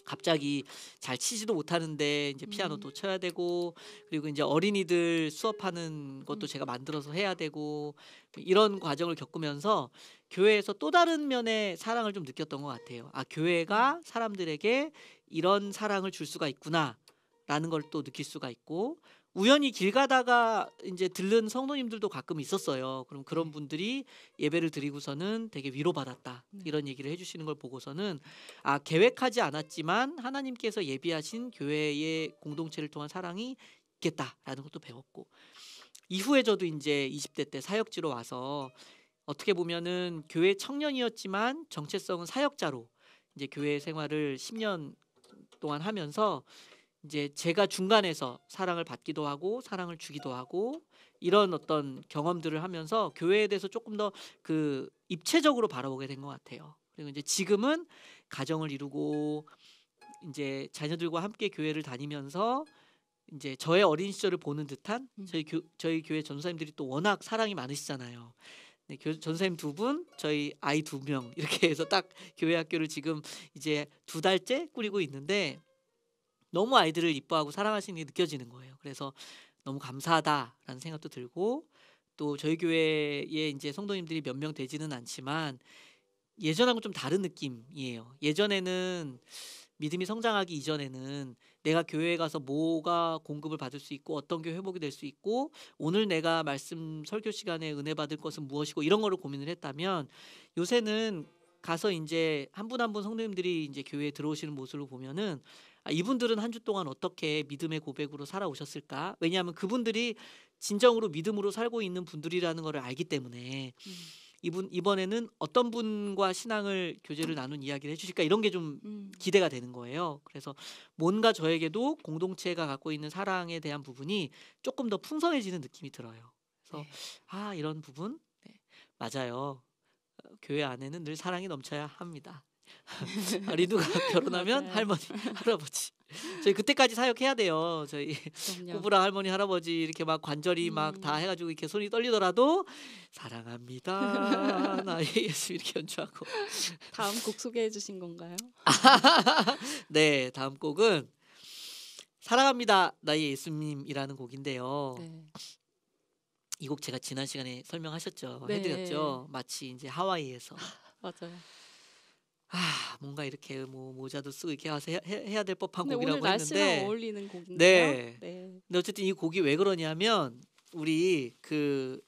갑자기 잘 치지도 못하는데 인제 음. 피아노도 쳐야 되고 그리고 인제 어린이들 수업하는 것도 음. 제가 만들어서 해야 되고 이런 과정을 겪으면서 교회에서 또 다른 면의 사랑을 좀 느꼈던 것 같아요. '아 교회가 사람들에게 이런 사랑을 줄 수가 있구나.'라는 걸 또 느낄 수가 있고 우연히 길 가다가 인제 들른 성도님들도 가끔 있었어요. 그럼 그런 네. 분들이 예배를 드리고서는 "되게 위로받았다." 네. 이런 얘기를 해 주시는 걸 보고서는 계획하지 않았지만 하나님께서 예비하신 교회의 공동체를 통한 사랑이 있겠다라는 것도 배웠고 이후에 저도 인제 20대 때 사역지로 와서 어떻게 보면은 교회 청년이었지만 정체성은 사역자로 인제 교회 생활을 10년 동안 하면서 인제 제가 중간에서 사랑을 받기도 하고 사랑을 주기도 하고 이런 어떤 경험들을 하면서 교회에 대해서 쪼끔 더 그 입체적으로 바라보게 된 것 같아요. 그리고 인제 지금은 가정을 이루고 인제 자녀들과 함께 교회를 다니면서 인제 저의 어린 시절을 보는 듯한 음. 저희 교회 전도사님들이 또 워낙 사랑이 많으시잖아요. 네 전도사님 2 분, 저희 아이 2 명 이렇게 해서 딱 교회 학교를 지금 이제 2 달째 꾸리고 있는데 너무 아이들을 이뻐하고 사랑하시는 게 느껴지는 거예요. 그래서 '너무 감사하다.'라는 생각도 들고 또 저희 교회에 인제 성도님들이 몇 명 되지는 않지만 예전하고 좀 다른 느낌이에요. 예전에는 믿음이 성장하기 이전에는 내가 교회에 가서 뭐가 공급을 받을 수 있고 어떤 게 회복이 될 수 있고 오늘 내가 말씀 설교 시간에 은혜 받을 것은 무엇이고 이런 거를 고민을 했다면 요새는 가서 인제 한 분 한 분 성도님들이 인제 교회에 들어오시는 모습을 보면은 '이분들은 한 주 동안 어떻게 믿음의 고백으로 살아오셨을까?' 왜냐하면 그분들이 진정으로 믿음으로 살고 있는 분들이라는 거를 알기 때문에 음. 이번에는 어떤 분과 신앙을 교제를 나눈 이야기를 해 주실까 이런 게 좀 음. 기대가 되는 거예요. 그래서 뭔가 저에게도 공동체가 갖고 있는 사랑에 대한 부분이 조금 더 풍성해지는 느낌이 들어요. 그래서 네. 이런 부분 네 맞아요. 교회 안에는 늘 사랑이 넘쳐야 합니다. 리누가 결혼하면 맞아요. 할머니, 할아버지. 저희 그때까지 사역해야 돼요. 저희 그럼요. 꾸브라 할머니, 할아버지 이렇게 막 관절이 막 다 해가지고 이렇게 손이 떨리더라도 사랑합니다 나의 예수 이렇게 연주하고. 다음 곡 소개해 주신 건가요? 네, 다음 곡은 사랑합니다 나의 예수님이라는 곡인데요. 네. 이 곡 제가 지난 시간에 설명하셨죠. 네. 해드렸죠. 마치 이제 하와이에서 맞아요. 뭔가 이렇게 뭐 모자도 쓰고 이렇게 해야 될 법한 근데 오늘 곡이라고 날씨랑 했는데 어울리는 곡인데요. 네. 네. 근데 어쨌든 이 곡이 왜 그러냐면 우리 그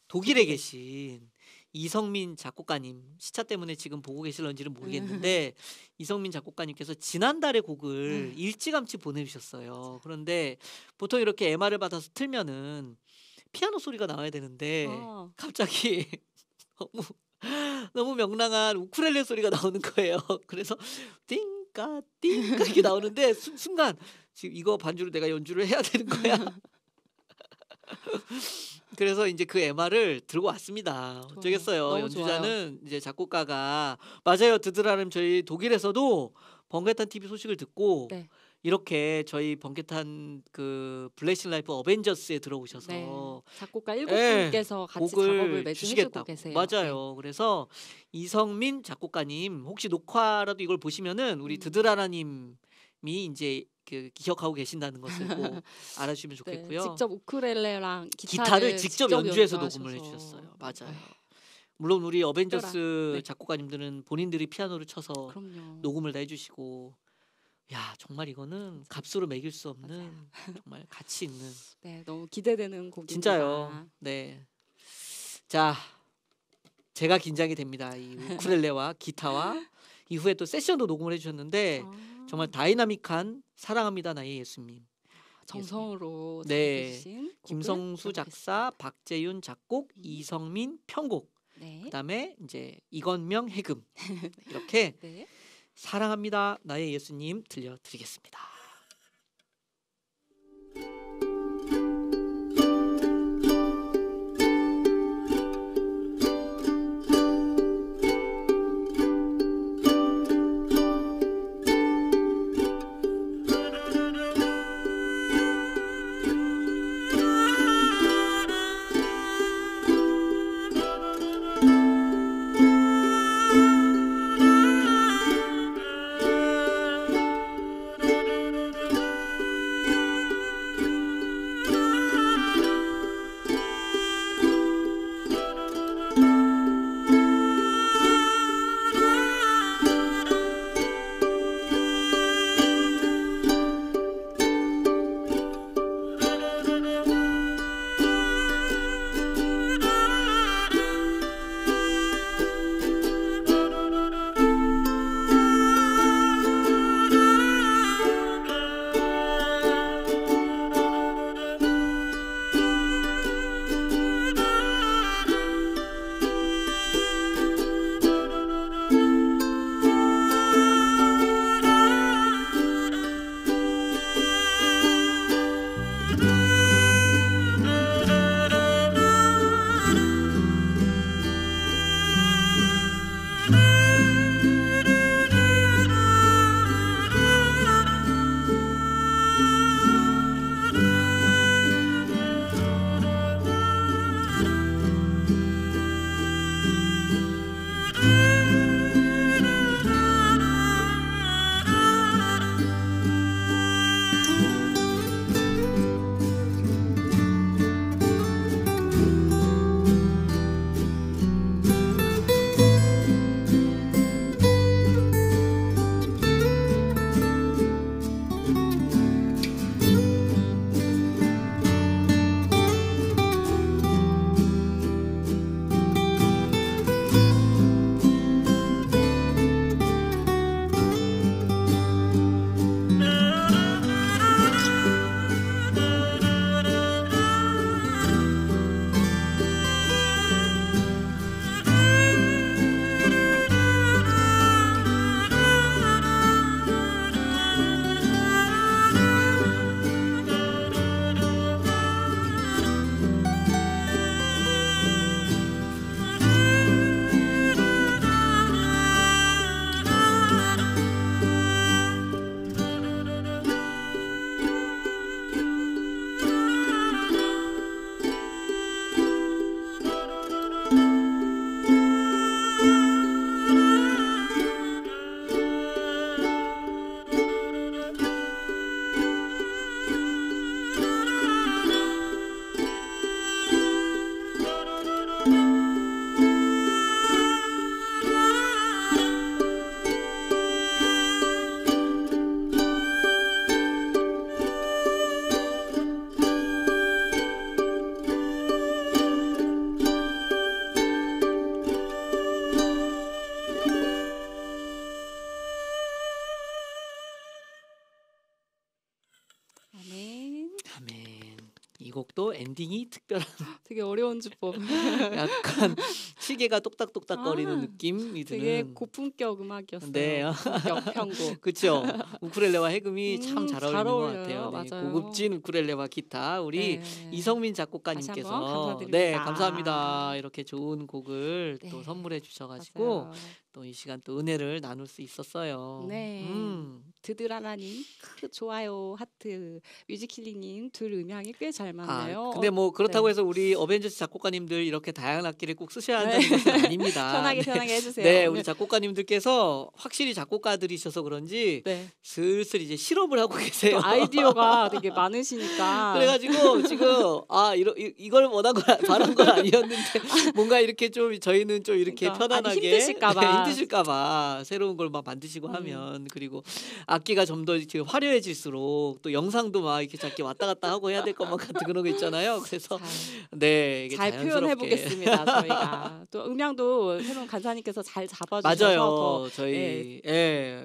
독일에 계신 이성민 작곡가님 시차 때문에 지금 보고 계실런지는 모르겠는데 이성민 작곡가님께서 지난달에 곡을 일찌감치 보내주셨어요. 그런데 보통 이렇게 MR을 받아서 틀면은 피아노 소리가 나와야 되는데 아. 갑자기 너무 명랑한 우쿨렐레 소리가 나오는 거예요. 그래서 띵까 띵까 이렇게 나오는데 순간 지금 이거 반주로 내가 연주를 해야 되는 거야. 그래서 이제 그 MR을 들고 왔습니다. 어쩌겠어요. 너무 연주자는 이제 작곡가가 맞아요. 드드라름 저희 독일에서도 번개탄 TV 소식을 듣고 네. 이렇게 저희 번개탄 그 블레싱 라이프 어벤져스에 들어오셔서 네. 작곡가 일곱 예, 분께서 같이 곡을 작업을 매주 해주고 주시겠다고. 계세요. 맞아요. 그래서 이성민 작곡가님 혹시 녹화라도 이걸 보시면은 우리 드드라라님이 이제 그 기억하고 계신다는 것을 꼭 알아주시면 네. 좋겠고요. 직접 우쿨렐레랑 기타를 직접 연주해서 연주하셔서. 녹음을 해주셨어요. 맞아요. 네. 물론 우리 어벤져스 네. 작곡가님들은 본인들이 피아노를 쳐서 그럼요. 녹음을 다 해주시고, 야 정말 이거는 값으로 매길 수 없는 정말 가치 있는 네, 너무 기대되는 곡입니다. 진짜요. 네. 자, 제가 긴장이 됩니다. 이 우쿨렐레와 기타와 이후에 또 세션도 녹음을 해주셨는데 정말 다이나믹한 사랑합니다 나의 예수님. 정성으로 네. 작업해주신 곡을 김성수 들어보겠습니다. 작사, 박재윤 작곡, 이성민 편곡. 네. 그다음에 이제 이건명 해금. 이렇게 네. 사랑합니다 나의 예수님 들려드리겠습니다. 이 곡도 엔딩이 특별한 되게 어려운 주법. 약간 시계가 똑딱똑딱거리는 아, 느낌이 되게 드는 고품격 음악이었어요. 네. 고품격 편곡. 그쵸. 우쿨렐레와 해금이 참 잘 잘 어울리는 것 같아요. 어울려요. 네, 맞아요. 고급진 우쿨렐레와 기타 우리 네. 이성민 다시 한번 작곡가님께서 네, 감사드립니다. 감사합니다. 이렇게 좋은 곡을 또 네, 선물해 주셔가지고 맞아요. 또 이 시간 또 은혜를 나눌 수 있었어요. 네. 드드라라님 좋아요 하트. 뮤직힐링님 둘 음향이 꽤 잘 맞네요. 근데 뭐 그렇다고 네. 해서 우리 어벤져스 작곡가님들 이렇게 다양한 악기를 꼭 쓰셔야 네. 한다는 것은 아닙니다. 편하게 네. 편하게 해주세요. 네, 오늘. 우리 작곡가님들께서 확실히 작곡가들이셔서 그런지 네. 슬슬 이제 실험을 하고 또 계세요. 아이디어가 되게 많으시니까. 그래가지고 지금 이걸 원한 건 바란 건 아니었는데 뭔가 이렇게 좀 저희는 좀 이렇게 그러니까, 아니, 편안하게 힘드실까봐. 네, 힘드실까봐 새로운 걸 막 만드시고 하면 그리고 악기가 좀 더 지금 화려해질수록 또 영상도 막 이렇게 자꾸 왔다 갔다 하고 해야 될 것만 같은 그런 거 있잖아요. 그래서 네, 이게 잘 자연스럽게 표현해 보겠습니다. 저희가 또 음향도 새로운 간사님께서 잘 잡아주셔서 맞아요. 더 저희 네.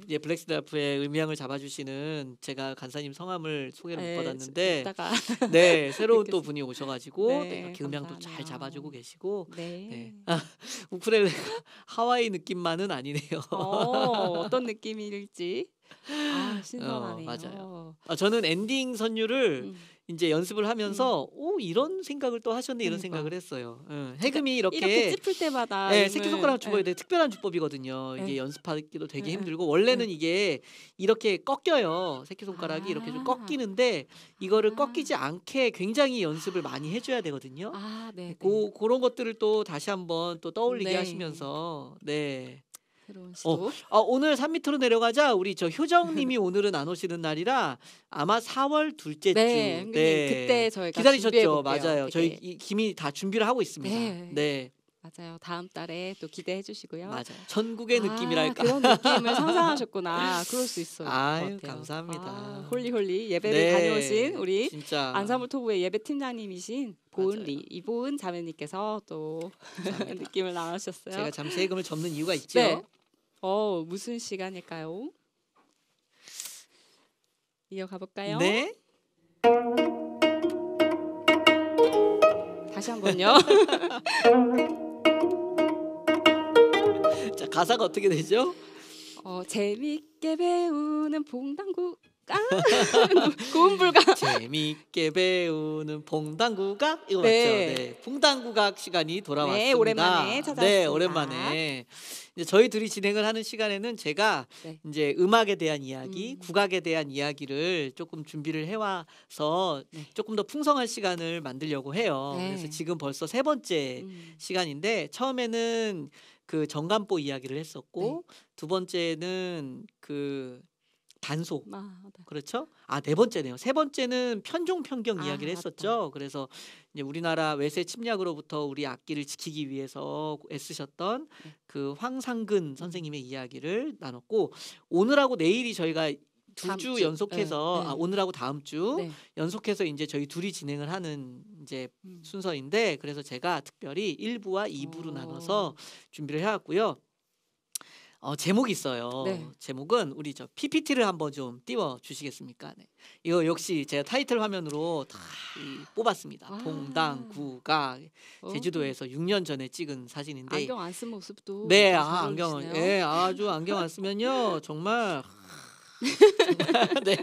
이제 블랙스나프의 음향을 잡아주시는 제가 간사님 성함을 소개를 못 네, 받았는데 이따가 네, 새로운 또 뵙겠습니다. 분이 오셔가지고 또 네, 이렇게 음향도 잘 감사하네요. 잡아주고 계시고 네. 네. 우쿨렐레가 하와이 느낌만은 아니네요. 어떤 느낌일지 신선하네요. 맞아요. 저는 엔딩 선율을 음, 이제 연습을 하면서 이런 생각을 또 하셨네 이런 그러니까. 생각을 했어요. 해금이 이렇게 이렇게 찝을 때마다 네, 음을 새끼손가락 주법이 네. 되게 특별한 주법이거든요. 이게 네. 연습하기도 되게 네. 힘들고 원래는 이게 이렇게 꺾여요. 새끼손가락이 이렇게 좀 아. 꺾이는데 이거를 아. 꺾이지 않게 굉장히 연습을 많이 해줘야 되거든요. 네. 그런 것들을 또 다시 한번 또 떠올리게 네. 하시면서 네. 새로운 시도. 오늘 산 밑으로 내려가자 우리 저 효정님이 오늘은 안 오시는 날이라 아마 4월 둘째 네, 주. 형님 그때 저희가 기다리셨죠? 준비해볼게요. 맞아요. 저희 되게. 이미 다 준비를 하고 있습니다. 네. 네, 맞아요. 다음 달에 또 기대해 주시고요. 맞아요. 전국의 느낌이랄까. 그런 느낌을 상상하셨구나. 그럴 수 있을 것 아유, 같아요. 감사합니다. 홀리홀리 예배를 네, 다녀오신 우리 진짜 안사물 토부의 예배 팀장님이신 맞아요. 이보은 자매님께서 또 감사합니다. 느낌을 나누셨어요. 제가 잠시 해금을 접는 이유가 있죠. 네. 무슨 시간일까요? 이어가 볼까요? 네. 다시 한번요. 자, 가사가 어떻게 되죠? 재밌게 배우는 봉당구 고음불가. 재미있게 배우는 봉당구각 이거 네. 맞죠? 네, 봉당구각 시간이 돌아왔습니다. 네, 오랜만에 찾아왔습니다. 네, 오랜만에 이제 저희 둘이 진행을 하는 시간에는 제가 네. 이제 음악에 대한 이야기, 국악에 대한 이야기를 조금 준비를 해와서 네. 조금 더 풍성한 시간을 만들려고 해요. 네. 그래서 지금 벌써 세 번째 시간인데 처음에는 그 정간보 이야기를 했었고 두 번째는 그 단소. 네. 그렇죠? 네 번째네요. 세 번째는 편종 편경 이야기를 맞다. 했었죠. 그래서 이제 우리나라 외세 침략으로부터 우리 악기를 지키기 위해서 애쓰셨던 그 황상근 선생님의 이야기를 나눴고 오늘하고 내일이 저희가 두 다음 주 주. 연속해서 네. 오늘하고 다음 주 네. 연속해서 이제 저희 둘이 진행을 하는 이제 음. 순서인데 그래서 제가 특별히 1부와 2부로 나눠서 준비를 해왔고요. 제목이 있어요. 네. 제목은 우리 저 PPT를 한번 좀 띄워 주시겠습니까? 네. 이거 역시 제가 타이틀 화면으로 다 뽑았습니다. 봉당구각 제주도에서 6년 전에 찍은 사진인데 안경 안 쓴 모습도 네, 잘 안경 어울리시네요. 아주 안경 안 쓰면요 정말 네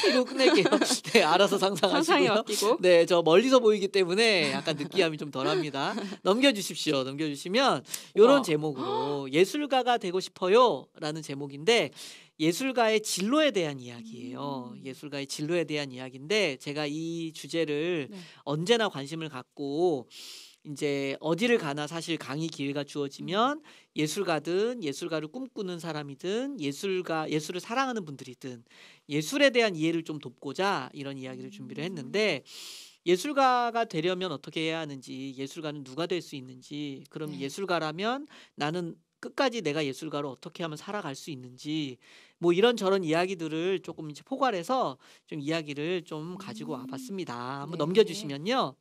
이거 끝낼게요. 네, 알아서 상상에 상상하시고요. 맡기고. 네, 저 멀리서 보이기 때문에 약간 느끼함이 좀 덜합니다. 넘겨주십시오. 넘겨주시면 이런 우와. 제목으로 예술가가 되고 싶어요라는 제목인데 예술가의 진로에 대한 이야기예요. 예술가의 진로에 대한 이야기인데 제가 이 주제를 네. 언제나 관심을 갖고 이제 어디를 가나 사실 강의 기회가 주어지면 예술가든 예술가를 꿈꾸는 사람이든 예술을 사랑하는 분들이든 예술에 대한 이해를 좀 돕고자 이런 이야기를 준비를 했는데 예술가가 되려면 어떻게 해야 하는지 예술가는 누가 될 수 있는지 그럼 네. 예술가라면 나는 끝까지 내가 예술가로 어떻게 하면 살아갈 수 있는지 뭐 이런저런 이야기들을 조금 이제 포괄해서 좀 이야기를 좀 가지고 와봤습니다. 한번 네. 넘겨주시면요.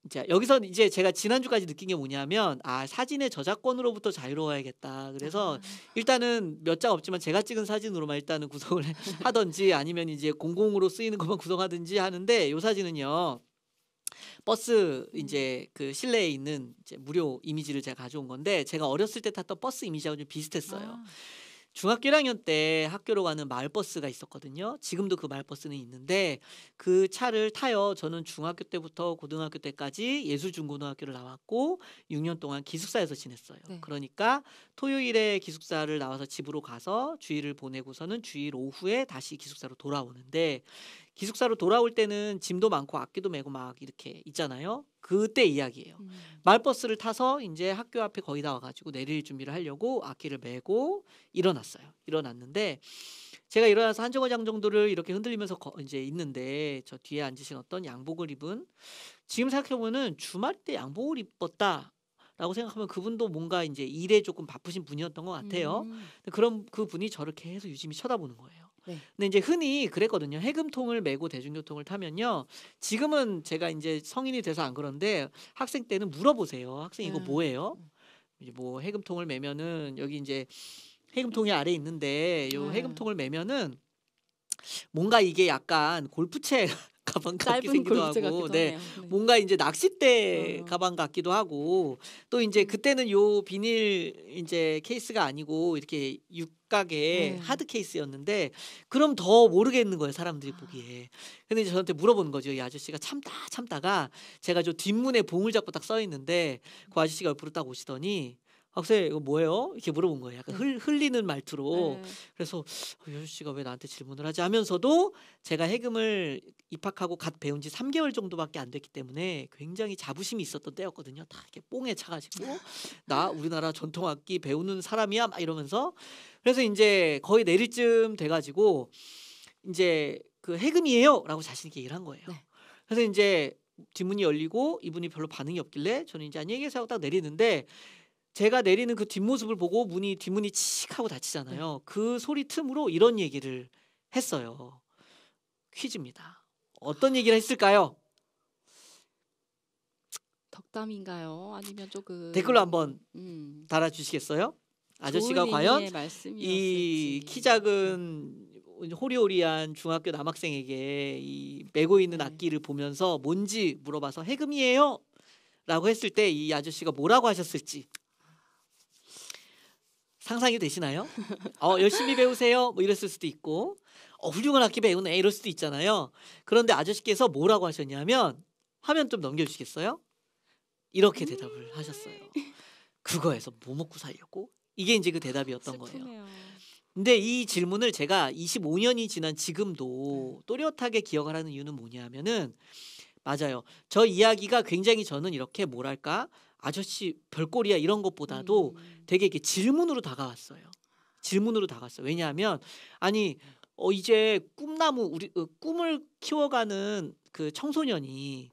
이제 여기서 이제 제가 지난주까지 느낀 게 뭐냐면 사진의 저작권으로부터 자유로워야겠다. 그래서 아. 일단은 몇 장 없지만 제가 찍은 사진으로만 일단은 구성을 하든지 아니면 이제 공공으로 쓰이는 것만 구성하든지 하는데 요 사진은요. 버스 이제 그 실내에 있는 이제 무료 이미지를 제가 가져온 건데 제가 어렸을 때 탔던 버스 이미지하고 좀 비슷했어요. 아. 중학교 1학년 때 학교로 가는 마을버스가 있었거든요. 지금도 그 마을버스는 있는데 그 차를 타요. 저는 중학교 때부터 고등학교 때까지 예술중고등학교를 나왔고 6년 동안 기숙사에서 지냈어요. 네. 그러니까 토요일에 기숙사를 나와서 집으로 가서 주일을 보내고서는 주일 오후에 다시 기숙사로 돌아오는데 기숙사로 돌아올 때는 짐도 많고 악기도 메고 막 이렇게 있잖아요. 그때 이야기예요. 마을버스를 타서 이제 학교 앞에 거의 다 와가지고 내릴 준비를 하려고 악기를 메고 일어났어요. 일어났는데 제가 일어나서 한 정거장 정도를 이렇게 흔들리면서 이제 있는데 저 뒤에 앉으신 어떤 양복을 입은 지금 생각해보면은 주말 때 양복을 입었다라고 생각하면 그분도 뭔가 이제 일에 조금 바쁘신 분이었던 것 같아요. 그런 그 분이 저를 계속 유심히 쳐다보는 거예요. 네. 근데 이제 흔히 그랬거든요. 해금통을 메고 대중교통을 타면요. 지금은 제가 이제 성인이 돼서 안 그런데 학생 때는 물어보세요. 학생 이거 뭐예요? 이제 뭐 해금통을 메면은 여기 이제 해금통이 아래 있는데 요 해금통을 메면은 뭔가 이게 약간 골프채 가방 같기 짧은 생기도 골프채 하고, 같기도 네, 하네요. 네. 뭔가 이제 낚싯대 어. 가방 같기도 하고, 또 이제 그때는 요 비닐 이제 케이스가 아니고 이렇게 육각의 네. 하드 케이스였는데, 그럼 더 모르겠는 거예요, 사람들이 보기에. 근데 이제 저한테 물어보는 거죠. 이 아저씨가 참다가 제가 저 뒷문에 봉을 잡고 딱 써 있는데 그 아저씨가 옆으로 딱 오시더니 학생 이거 뭐예요? 이렇게 물어본 거예요. 약간 흘리는 말투로. 네. 그래서 이 아저씨가 왜 나한테 질문을 하지 하면서도 제가 해금을 입학하고 갓 배운 지 3개월 정도밖에 안 됐기 때문에 굉장히 자부심이 있었던 때였거든요. 다 이렇게 뽕에 차가지고 나 우리나라 전통악기 배우는 사람이야 막 이러면서. 그래서 이제 거의 내릴 쯤 돼가지고 이제 그 해금이에요라고 자신 있게 얘기를 한 거예요. 네. 그래서 이제 뒷문이 열리고 이분이 별로 반응이 없길래 저는 이제 안녕히 계세요 하고 딱 내리는데 제가 내리는 그 뒷모습을 보고 뒷문이 칙 하고 닫히잖아요. 그 소리 틈으로 이런 얘기를 했어요. 퀴즈입니다. 어떤 얘기를 했을까요? 덕담인가요? 아니면 조금 댓글로 한번 달아주시겠어요? 아저씨가 좋은 과연 의미의 이 말씀이었을지. 키 작은 호리호리한 중학교 남학생에게 이 메고 있는 네. 악기를 보면서 뭔지 물어봐서 해금이에요 라고 했을 때 이 아저씨가 뭐라고 하셨을지 상상이 되시나요? 열심히 배우세요 뭐 이랬을 수도 있고 훌륭한 악기 배우네 이럴 수도 있잖아요. 그런데 아저씨께서 뭐라고 하셨냐면 화면 좀 넘겨주시겠어요? 이렇게 대답을 하셨어요. 그거에서 뭐 먹고 살려고? 이게 이제 그 대답이었던 거예요. 슬프네요. 근데 이 질문을 제가 25년이 지난 지금도 또렷하게 기억을 하는 이유는 뭐냐면은 맞아요. 저 이야기가 굉장히 저는 이렇게 뭐랄까 아저씨 별꼴이야 이런 것보다도 되게 이렇게 질문으로 다가왔어요. 질문으로 다가왔어요. 왜냐하면 아니 이제 꿈을 키워가는 그 청소년이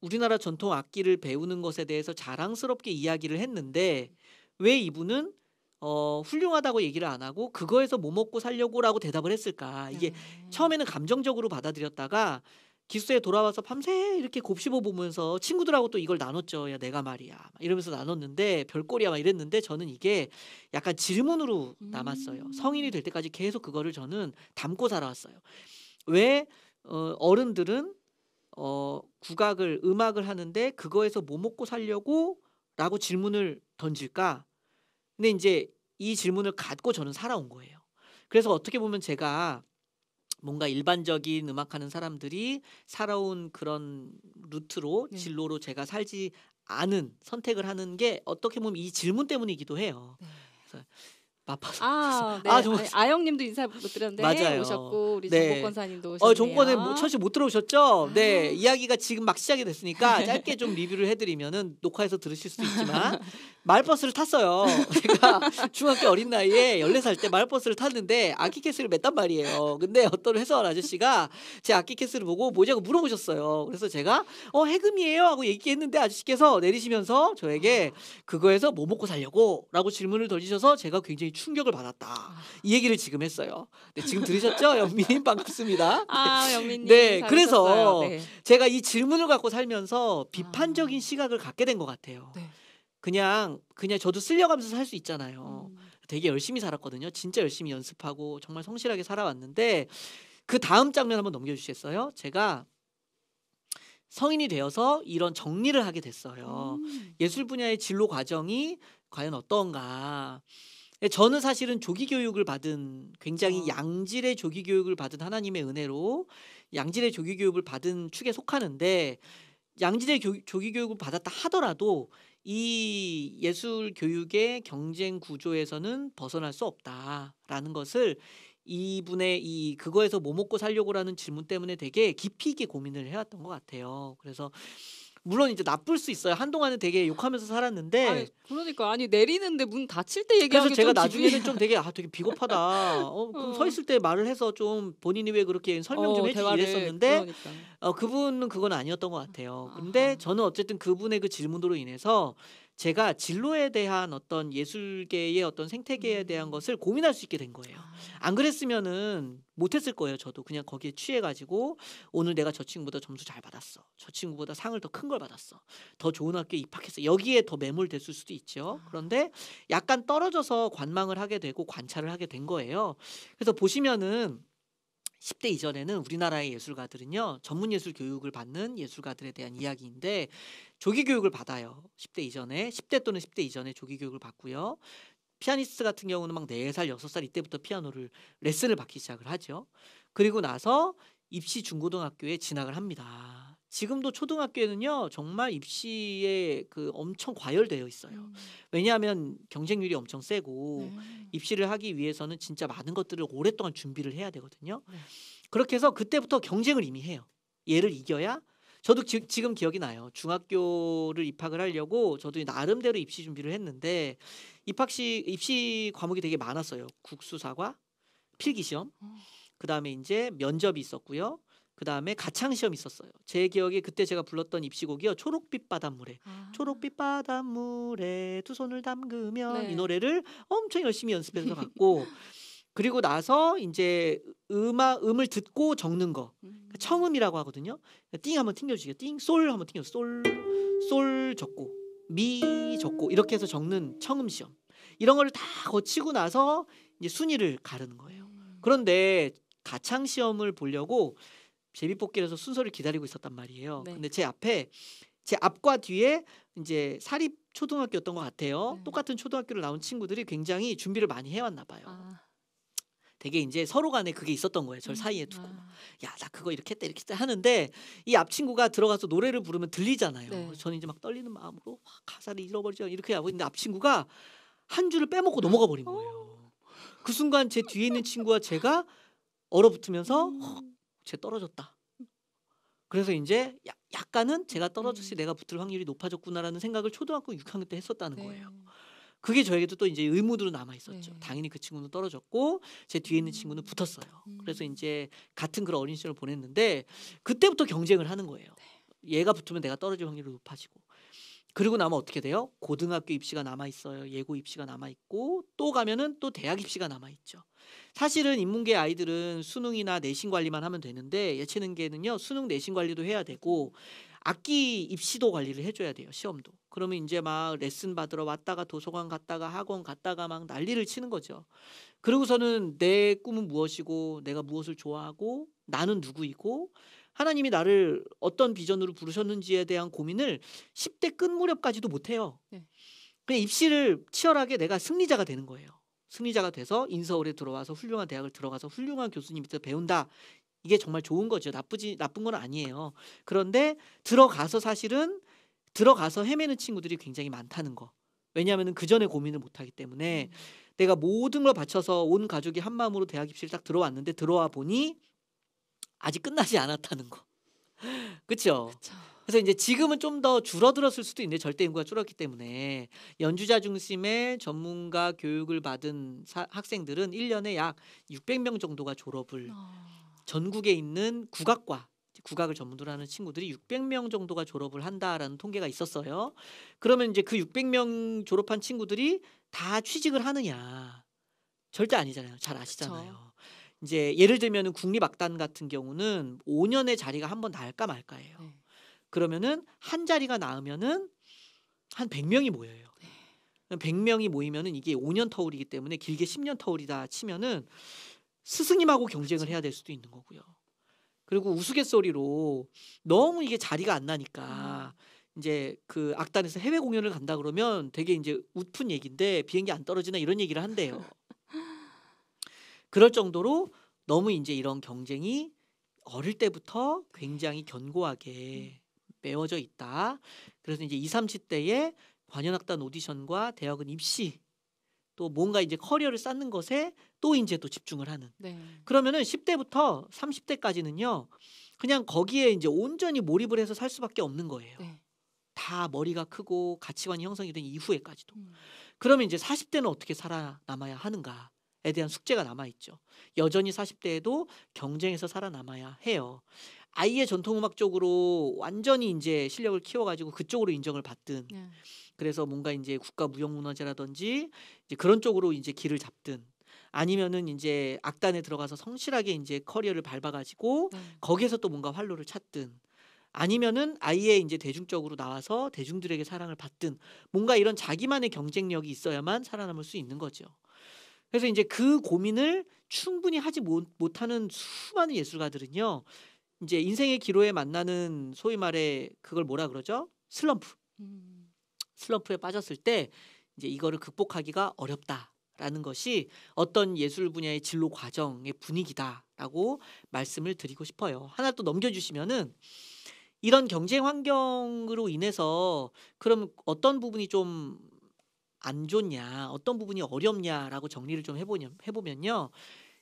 우리나라 전통 악기를 배우는 것에 대해서 자랑스럽게 이야기를 했는데 왜 이분은 훌륭하다고 얘기를 안 하고 그거에서 뭐 먹고 살려고라고 대답을 했을까? 이게 처음에는 감정적으로 받아들였다가 기숙사에 돌아와서 밤새 이렇게 곱씹어 보면서 친구들하고 또 이걸 나눴죠. 야 내가 말이야 막 이러면서 나눴는데 별꼴이야 막 이랬는데 저는 이게 약간 질문으로 남았어요. 성인이 될 때까지 계속 그거를 저는 담고 살아왔어요. 왜 어른들은 국악을 음악을 하는데 그거에서 뭐 먹고 살려고 라고 질문을 던질까? 근데 이제 이 질문을 갖고 저는 살아온 거예요. 그래서 어떻게 보면 제가 뭔가 일반적인 음악하는 사람들이 살아온 그런 루트로 네. 진로로 제가 살지 않은 선택을 하는 게 어떻게 보면 이 질문 때문이기도 해요. 네. 그래서 마파서 네. 정말 아영님도 인사 못 드렸는데 맞아요. 오셨고 우리 네. 정보권사님도 오셨네요. 정권에 첫시 못 들어오셨죠? 네, 아. 이야기가 지금 막 시작이 됐으니까 짧게 좀 리뷰를 해드리면은 녹화해서 들으실 수도 있지만 마을버스를 탔어요. 제가 중학교 어린 나이에 14살 때 마을버스를 탔는데 악기 케이스를 맸단 말이에요. 근데 어떤 회사원 아저씨가 제 악기 케이스를 보고 뭐냐고 물어보셨어요. 그래서 제가 해금이에요 하고 얘기했는데 아저씨께서 내리시면서 저에게 그거에서 뭐 먹고 살려고 라고 질문을 던지셔서 제가 굉장히 충격을 받았다. 아. 이 얘기를 지금 했어요. 네, 지금 들으셨죠? 영민님 반갑습니다. 아, 영민님 네, 잘 그래서 오셨어요. 네. 제가 이 질문을 갖고 살면서 비판적인 아. 시각을 갖게 된 것 같아요. 네. 그냥 저도 쓸려가면서 살 수 있잖아요. 음. 되게 열심히 살았거든요. 진짜 열심히 연습하고 정말 성실하게 살아왔는데 그 다음 장면 한번 넘겨주시겠어요? 제가 성인이 되어서 이런 정리를 하게 됐어요. 예술 분야의 진로 과정이 과연 어떤가. 저는 사실은 조기 교육을 받은 굉장히 그쵸. 양질의 조기 교육을 받은 하나님의 은혜로 양질의 조기 교육을 받은 축에 속하는데 양질의 조기 교육을 받았다 하더라도 이 예술 교육의 경쟁 구조에서는 벗어날 수 없다라는 것을 이분의 이 그거에서 뭐 먹고 살려고라는 질문 때문에 되게 깊이 있게 고민을 해왔던 것 같아요. 그래서 물론 이제 나쁠 수 있어요. 한동안은 되게 욕하면서 살았는데 아니 그러니까 아니 내리는데 문 닫힐 때 그래서 얘기하기 제가 좀 나중에는 기분이 좀 되게 되게 비겁하다. 그럼 서 어. 있을 때 말을 해서 좀 본인이 왜 그렇게 설명 좀 해주지 대화를 이랬었는데 그러니까. 그분은 그건 아니었던 것 같아요. 근데 아하. 저는 어쨌든 그분의 그 질문으로 인해서 제가 진로에 대한 어떤 예술계의 어떤 생태계에 대한 것을 고민할 수 있게 된 거예요. 아. 안 그랬으면은 못했을 거예요. 저도 그냥 거기에 취해가지고 오늘 내가 저 친구보다 점수 잘 받았어. 저 친구보다 상을 더 큰 걸 받았어. 더 좋은 학교에 입학했어. 여기에 더 매몰됐을 수도 있죠. 그런데 약간 떨어져서 관망을 하게 되고 관찰을 하게 된 거예요. 그래서 보시면은 10대 이전에는 우리나라의 예술가들은요. 전문 예술 교육을 받는 예술가들에 대한 이야기인데 조기 교육을 받아요. 10대 이전에 10대 또는 10대 이전에 조기 교육을 받고요. 피아니스트 같은 경우는 막 4살, 6살 이때부터 피아노를 레슨을 받기 시작을 하죠. 그리고 나서 입시 중고등학교에 진학을 합니다. 지금도 초등학교에는요. 정말 입시에 그 엄청 과열되어 있어요. 왜냐하면 경쟁률이 엄청 세고 네. 입시를 하기 위해서는 진짜 많은 것들을 오랫동안 준비를 해야 되거든요. 네. 그렇게 해서 그때부터 경쟁을 이미 해요. 얘를 이겨야 저도 지금 기억이 나요. 중학교를 입학을 하려고 저도 나름대로 입시 준비를 했는데 입시 과목이 되게 많았어요. 국수사과, 필기시험, 어. 그다음에 이제 면접이 있었고요. 그다음에 가창 시험이 있었어요. 제 기억에 그때 제가 불렀던 입시곡이요. 초록빛 바닷물에 아. 초록빛 바닷물에 두 손을 담그면 이 네. 노래를 엄청 열심히 연습해서 갔고 그리고 나서 이제 음을 듣고 적는 거 청음이라고 하거든요. 띵 한번 튕겨주시게 띵, 솔 한번 튕겨 솔 적고 미 적고 이렇게 해서 적는 청음 시험 이런 거를 다 거치고 나서 이제 순위를 가르는 거예요. 그런데 가창 시험을 보려고 제비뽑기에서 순서를 기다리고 있었단 말이에요. 네. 근데 제 앞과 뒤에 이제 사립 초등학교였던 것 같아요. 네. 똑같은 초등학교를 나온 친구들이 굉장히 준비를 많이 해왔나 봐요. 아. 되게 이제 서로 간에 그게 있었던 거예요. 절 사이에 두고 아. 야 나 그거 이렇게 했다 하는데 이 앞 친구가 들어가서 노래를 부르면 들리잖아요. 네. 그래서 저는 이제 막 떨리는 마음으로 막 가사를 잃어버리지 이렇게 하고 있는데 앞 친구가 한 줄을 빼먹고 넘어가 버린 거예요. 그 순간 제 뒤에 있는 친구와 제가 얼어붙으면서 쟤 떨어졌다. 그래서 이제 약간은 제가 떨어졌을 때 내가 붙을 확률이 높아졌구나라는 생각을 초등학교 6학년 때 했었다는 거예요. 네. 그게 저에게도 또 이제 의무로 남아 있었죠. 네. 당연히 그 친구는 떨어졌고 제 뒤에 있는 친구는 붙었어요. 그래서 이제 같은 그런 어린 시절을 보냈는데 그때부터 경쟁을 하는 거예요. 얘가 붙으면 내가 떨어질 확률이 높아지고. 그리고 나면 어떻게 돼요? 고등학교 입시가 남아 있어요. 예고 입시가 남아 있고 또 가면은 또 대학 입시가 남아 있죠. 사실은 인문계 아이들은 수능이나 내신 관리만 하면 되는데 예체능계는요. 수능 내신 관리도 해야 되고 악기 입시도 관리를 해줘야 돼요. 시험도. 그러면 이제 막 레슨 받으러 왔다가 도서관 갔다가 학원 갔다가 막 난리를 치는 거죠. 그러고서는 내 꿈은 무엇이고 내가 무엇을 좋아하고 나는 누구이고 하나님이 나를 어떤 비전으로 부르셨는지에 대한 고민을 10대 끝 무렵까지도 못해요. 네. 그냥 입시를 치열하게 내가 승리자가 되는 거예요. 승리자가 돼서 인서울에 들어와서 훌륭한 대학을 들어가서 훌륭한 교수님 밑에서 배운다. 이게 정말 좋은 거죠. 나쁜 건 아니에요. 그런데 들어가서 헤매는 친구들이 굉장히 많다는 거. 왜냐하면 그 전에 고민을 못하기 때문에 내가 모든 걸 바쳐서 온 가족이 한 마음으로 대학 입시를 딱 들어왔는데 들어와 보니 아직 끝나지 않았다는 거. 그렇죠? 그래서 이제 지금은 좀 더 줄어들었을 수도 있는데 절대 인구가 줄었기 때문에 연주자 중심의 전문가 교육을 받은 학생들은 1년에 약 600명 정도가 졸업을 전국에 있는 국악을 전문으로 하는 친구들이 600명 정도가 졸업을 한다라는 통계가 있었어요. 그러면 이제 그 600명 졸업한 친구들이 다 취직을 하느냐? 절대 아니잖아요. 잘 그쵸. 아시잖아요. 이제 예를 들면은 국립악단 같은 경우는 5년에 자리가 한 번 날까 말까예요. 네. 그러면은 한 자리가 나으면은 한 100명이 모여요. 100명이 모이면은 이게 5년 터울이기 때문에 길게 10년 터울이다 치면은 스승님하고 경쟁을 그쵸. 해야 될 수도 있는 거고요. 그리고 우스갯소리로 너무 이게 자리가 안 음. 나니까 이제 그 악단에서 해외 공연을 간다 그러면 되게 이제 웃픈 얘기인데 비행기 안 떨어지나 이런 얘기를 한대요. 그럴 정도로 너무 이제 이런 경쟁이 어릴 때부터 굉장히 음. 견고하게 메워져 있다. 그래서 이제 20, 30대에 관현악단 오디션과 대학원 입시 또 뭔가 이제 커리어를 쌓는 것에 또 이제 또 집중을 하는. 네. 그러면은 10대부터 30대까지는요. 그냥 거기에 이제 온전히 몰입을 해서 살 수밖에 없는 거예요. 네. 다 머리가 크고 가치관이 형성이 된 이후에까지도. 음. 그러면 이제 40대는 어떻게 살아남아야 하는가에 대한 숙제가 남아 있죠. 여전히 40대에도 경쟁에서 살아남아야 해요. 아예 전통음악 쪽으로 완전히 이제 실력을 키워가지고 그쪽으로 인정을 받든, 네. 그래서 뭔가 이제 국가 무형문화재라든지 이제 그런 쪽으로 이제 길을 잡든, 아니면은 이제 악단에 들어가서 성실하게 이제 커리어를 밟아가지고 네. 거기에서 또 뭔가 활로를 찾든, 아니면은 아예 이제 대중적으로 나와서 대중들에게 사랑을 받든, 뭔가 이런 자기만의 경쟁력이 있어야만 살아남을 수 있는 거죠. 그래서 이제 그 고민을 충분히 하지 못하는 수많은 예술가들은요. 이제 인생의 기로에 만나는 소위 말해 그걸 뭐라 그러죠? 슬럼프. 음. 슬럼프에 빠졌을 때 이제 이거를 극복하기가 어렵다라는 것이 어떤 예술 분야의 진로 과정의 분위기다라고 말씀을 드리고 싶어요. 하나 또 넘겨주시면은 이런 경쟁 환경으로 인해서 그럼 어떤 부분이 좀 안 좋냐, 어떤 부분이 어렵냐라고 정리를 좀 해보면요.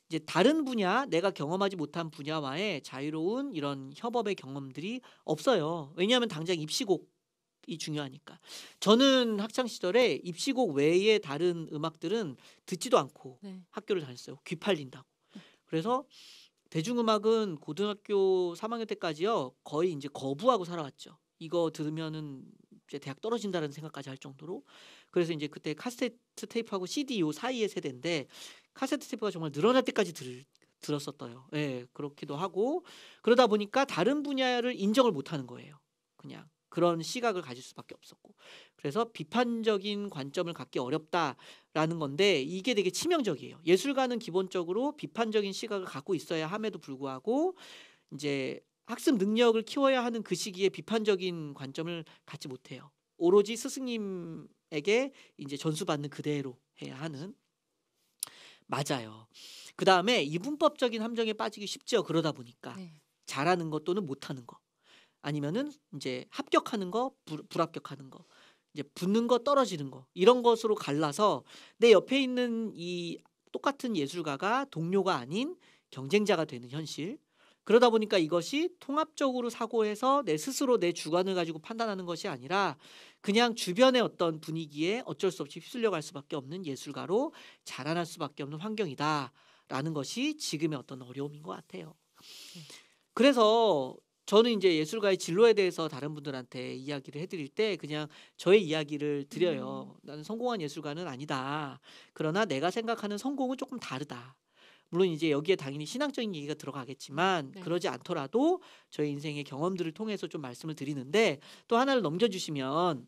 이제 다른 분야, 내가 경험하지 못한 분야와의 자유로운 이런 협업의 경험들이 없어요. 왜냐하면 당장 입시곡이 중요하니까. 저는 학창 시절에 입시곡 외에 다른 음악들은 듣지도 않고 네. 학교를 다녔어요. 귀 팔린다고. 그래서 대중음악은 고등학교 3학년 때까지요. 거의 이제 거부하고 살아왔죠. 이거 들으면은 이제 대학 떨어진다는 생각까지 할 정도로. 그래서 이제 그때 카세트 테이프하고 CD 요 사이의 세대인데 카세트 테이프가 정말 늘어날 때까지 들었었어요. 예, 그렇기도 하고 그러다 보니까 다른 분야를 인정을 못 하는 거예요. 그냥 그런 시각을 가질 수밖에 없었고. 그래서 비판적인 관점을 갖기 어렵다라는 건데 이게 되게 치명적이에요. 예술가는 기본적으로 비판적인 시각을 갖고 있어야 함에도 불구하고 이제 학습 능력을 키워야 하는 그 시기에 비판적인 관점을 갖지 못해요. 오로지 스승님에게 이제 전수받는 그대로 해야 하는. 맞아요. 그다음에 이분법적인 함정에 빠지기 쉽죠. 그러다 보니까 네. 잘하는 것 또는 못하는 거, 아니면은 이제 합격하는 거, 불합격하는 거, 이제 붙는 거, 떨어지는 거, 이런 것으로 갈라서 내 옆에 있는 이 똑같은 예술가가 동료가 아닌 경쟁자가 되는 현실. 그러다 보니까 이것이 통합적으로 사고해서 내 스스로 내 주관을 가지고 판단하는 것이 아니라 그냥 주변의 어떤 분위기에 어쩔 수 없이 휩쓸려 갈 수밖에 없는 예술가로 자라날 수밖에 없는 환경이다라는 것이 지금의 어떤 어려움인 것 같아요. 네. 그래서 저는 이제 예술가의 진로에 대해서 다른 분들한테 이야기를 해드릴 때 그냥 저의 이야기를 드려요. 나는 성공한 예술가는 아니다. 그러나 내가 생각하는 성공은 조금 다르다. 물론 이제 여기에 당연히 신앙적인 얘기가 들어가겠지만 네. 그러지 않더라도 저의 인생의 경험들을 통해서 좀 말씀을 드리는데, 또 하나를 넘겨주시면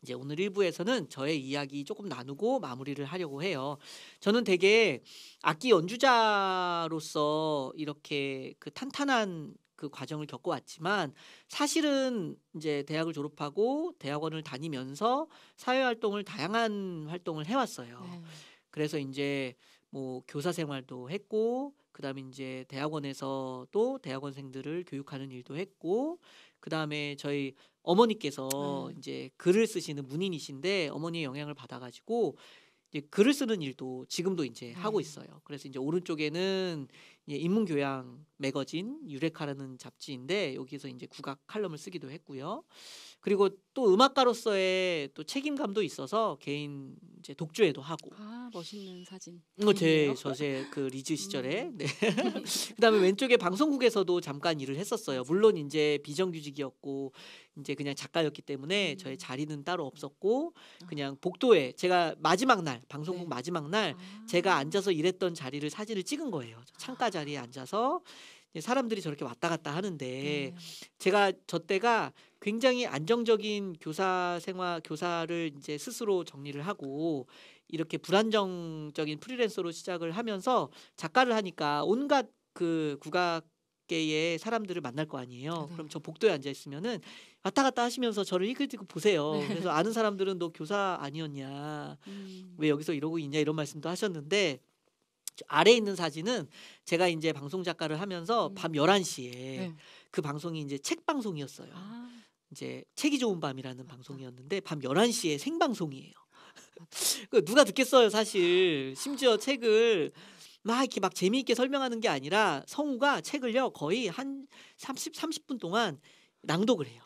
이제 오늘 1부에서는 저의 이야기 조금 나누고 마무리를 하려고 해요. 저는 되게 악기 연주자로서 이렇게 그 탄탄한 그 과정을 겪어왔지만 사실은 이제 대학을 졸업하고 대학원을 다니면서 사회활동을 다양한 활동을 해왔어요. 네. 그래서 이제 뭐 교사 생활도 했고 그다음에 이제 대학원에서도 대학원생들을 교육하는 일도 했고 그다음에 저희 어머니께서 네. 이제 글을 쓰시는 문인이신데 어머니의 영향을 받아가지고 이제 글을 쓰는 일도 지금도 이제 하고 네. 있어요. 그래서 이제 오른쪽에는 예, 인문교양 매거진 유레카라는 잡지인데 여기서 이제 국악 칼럼을 쓰기도 했고요. 그리고 또 음악가로서의 또 책임감도 있어서 개인 이제 독주회도 하고. 아, 멋있는 사진. 이거 있네요. 저제 그 리즈 시절에. 음. 네. 그다음에 왼쪽에 방송국에서도 잠깐 일을 했었어요. 맞아요. 물론 이제 비정규직이었고 이제 그냥 작가였기 때문에 저의 음. 자리는 따로 없었고 아. 그냥 복도에 제가 마지막 날 방송국 네. 마지막 날 아. 제가 앉아서 일했던 자리를 사진을 찍은 거예요. 창가 자리에 앉아서 이제 사람들이 저렇게 왔다 갔다 하는데 네. 제가 저 때가 굉장히 안정적인 교사를 이제 스스로 정리를 하고 이렇게 불안정적인 프리랜서로 시작을 하면서 작가를 하니까 온갖 그 국악계의 사람들을 만날 거 아니에요. 네. 그럼 저 복도에 앉아 있으면은 왔다 갔다 하시면서 저를 이끌고 보세요. 네. 그래서 아는 사람들은 너 교사 아니었냐? 왜 여기서 이러고 있냐? 이런 말씀도 하셨는데 저 아래에 있는 사진은 제가 이제 방송 작가를 하면서 밤 11시에 네. 그 방송이 이제 책 방송이었어요. 아. 이제 책이 좋은 밤이라는 맞다. 방송이었는데 밤 11시에 생방송이에요. 맞다. 그 누가 듣겠어요, 사실. 심지어 책을 막 이렇게 막 재미있게 설명하는 게 아니라 성우가 책을요 거의 한 30분 동안 낭독을 해요.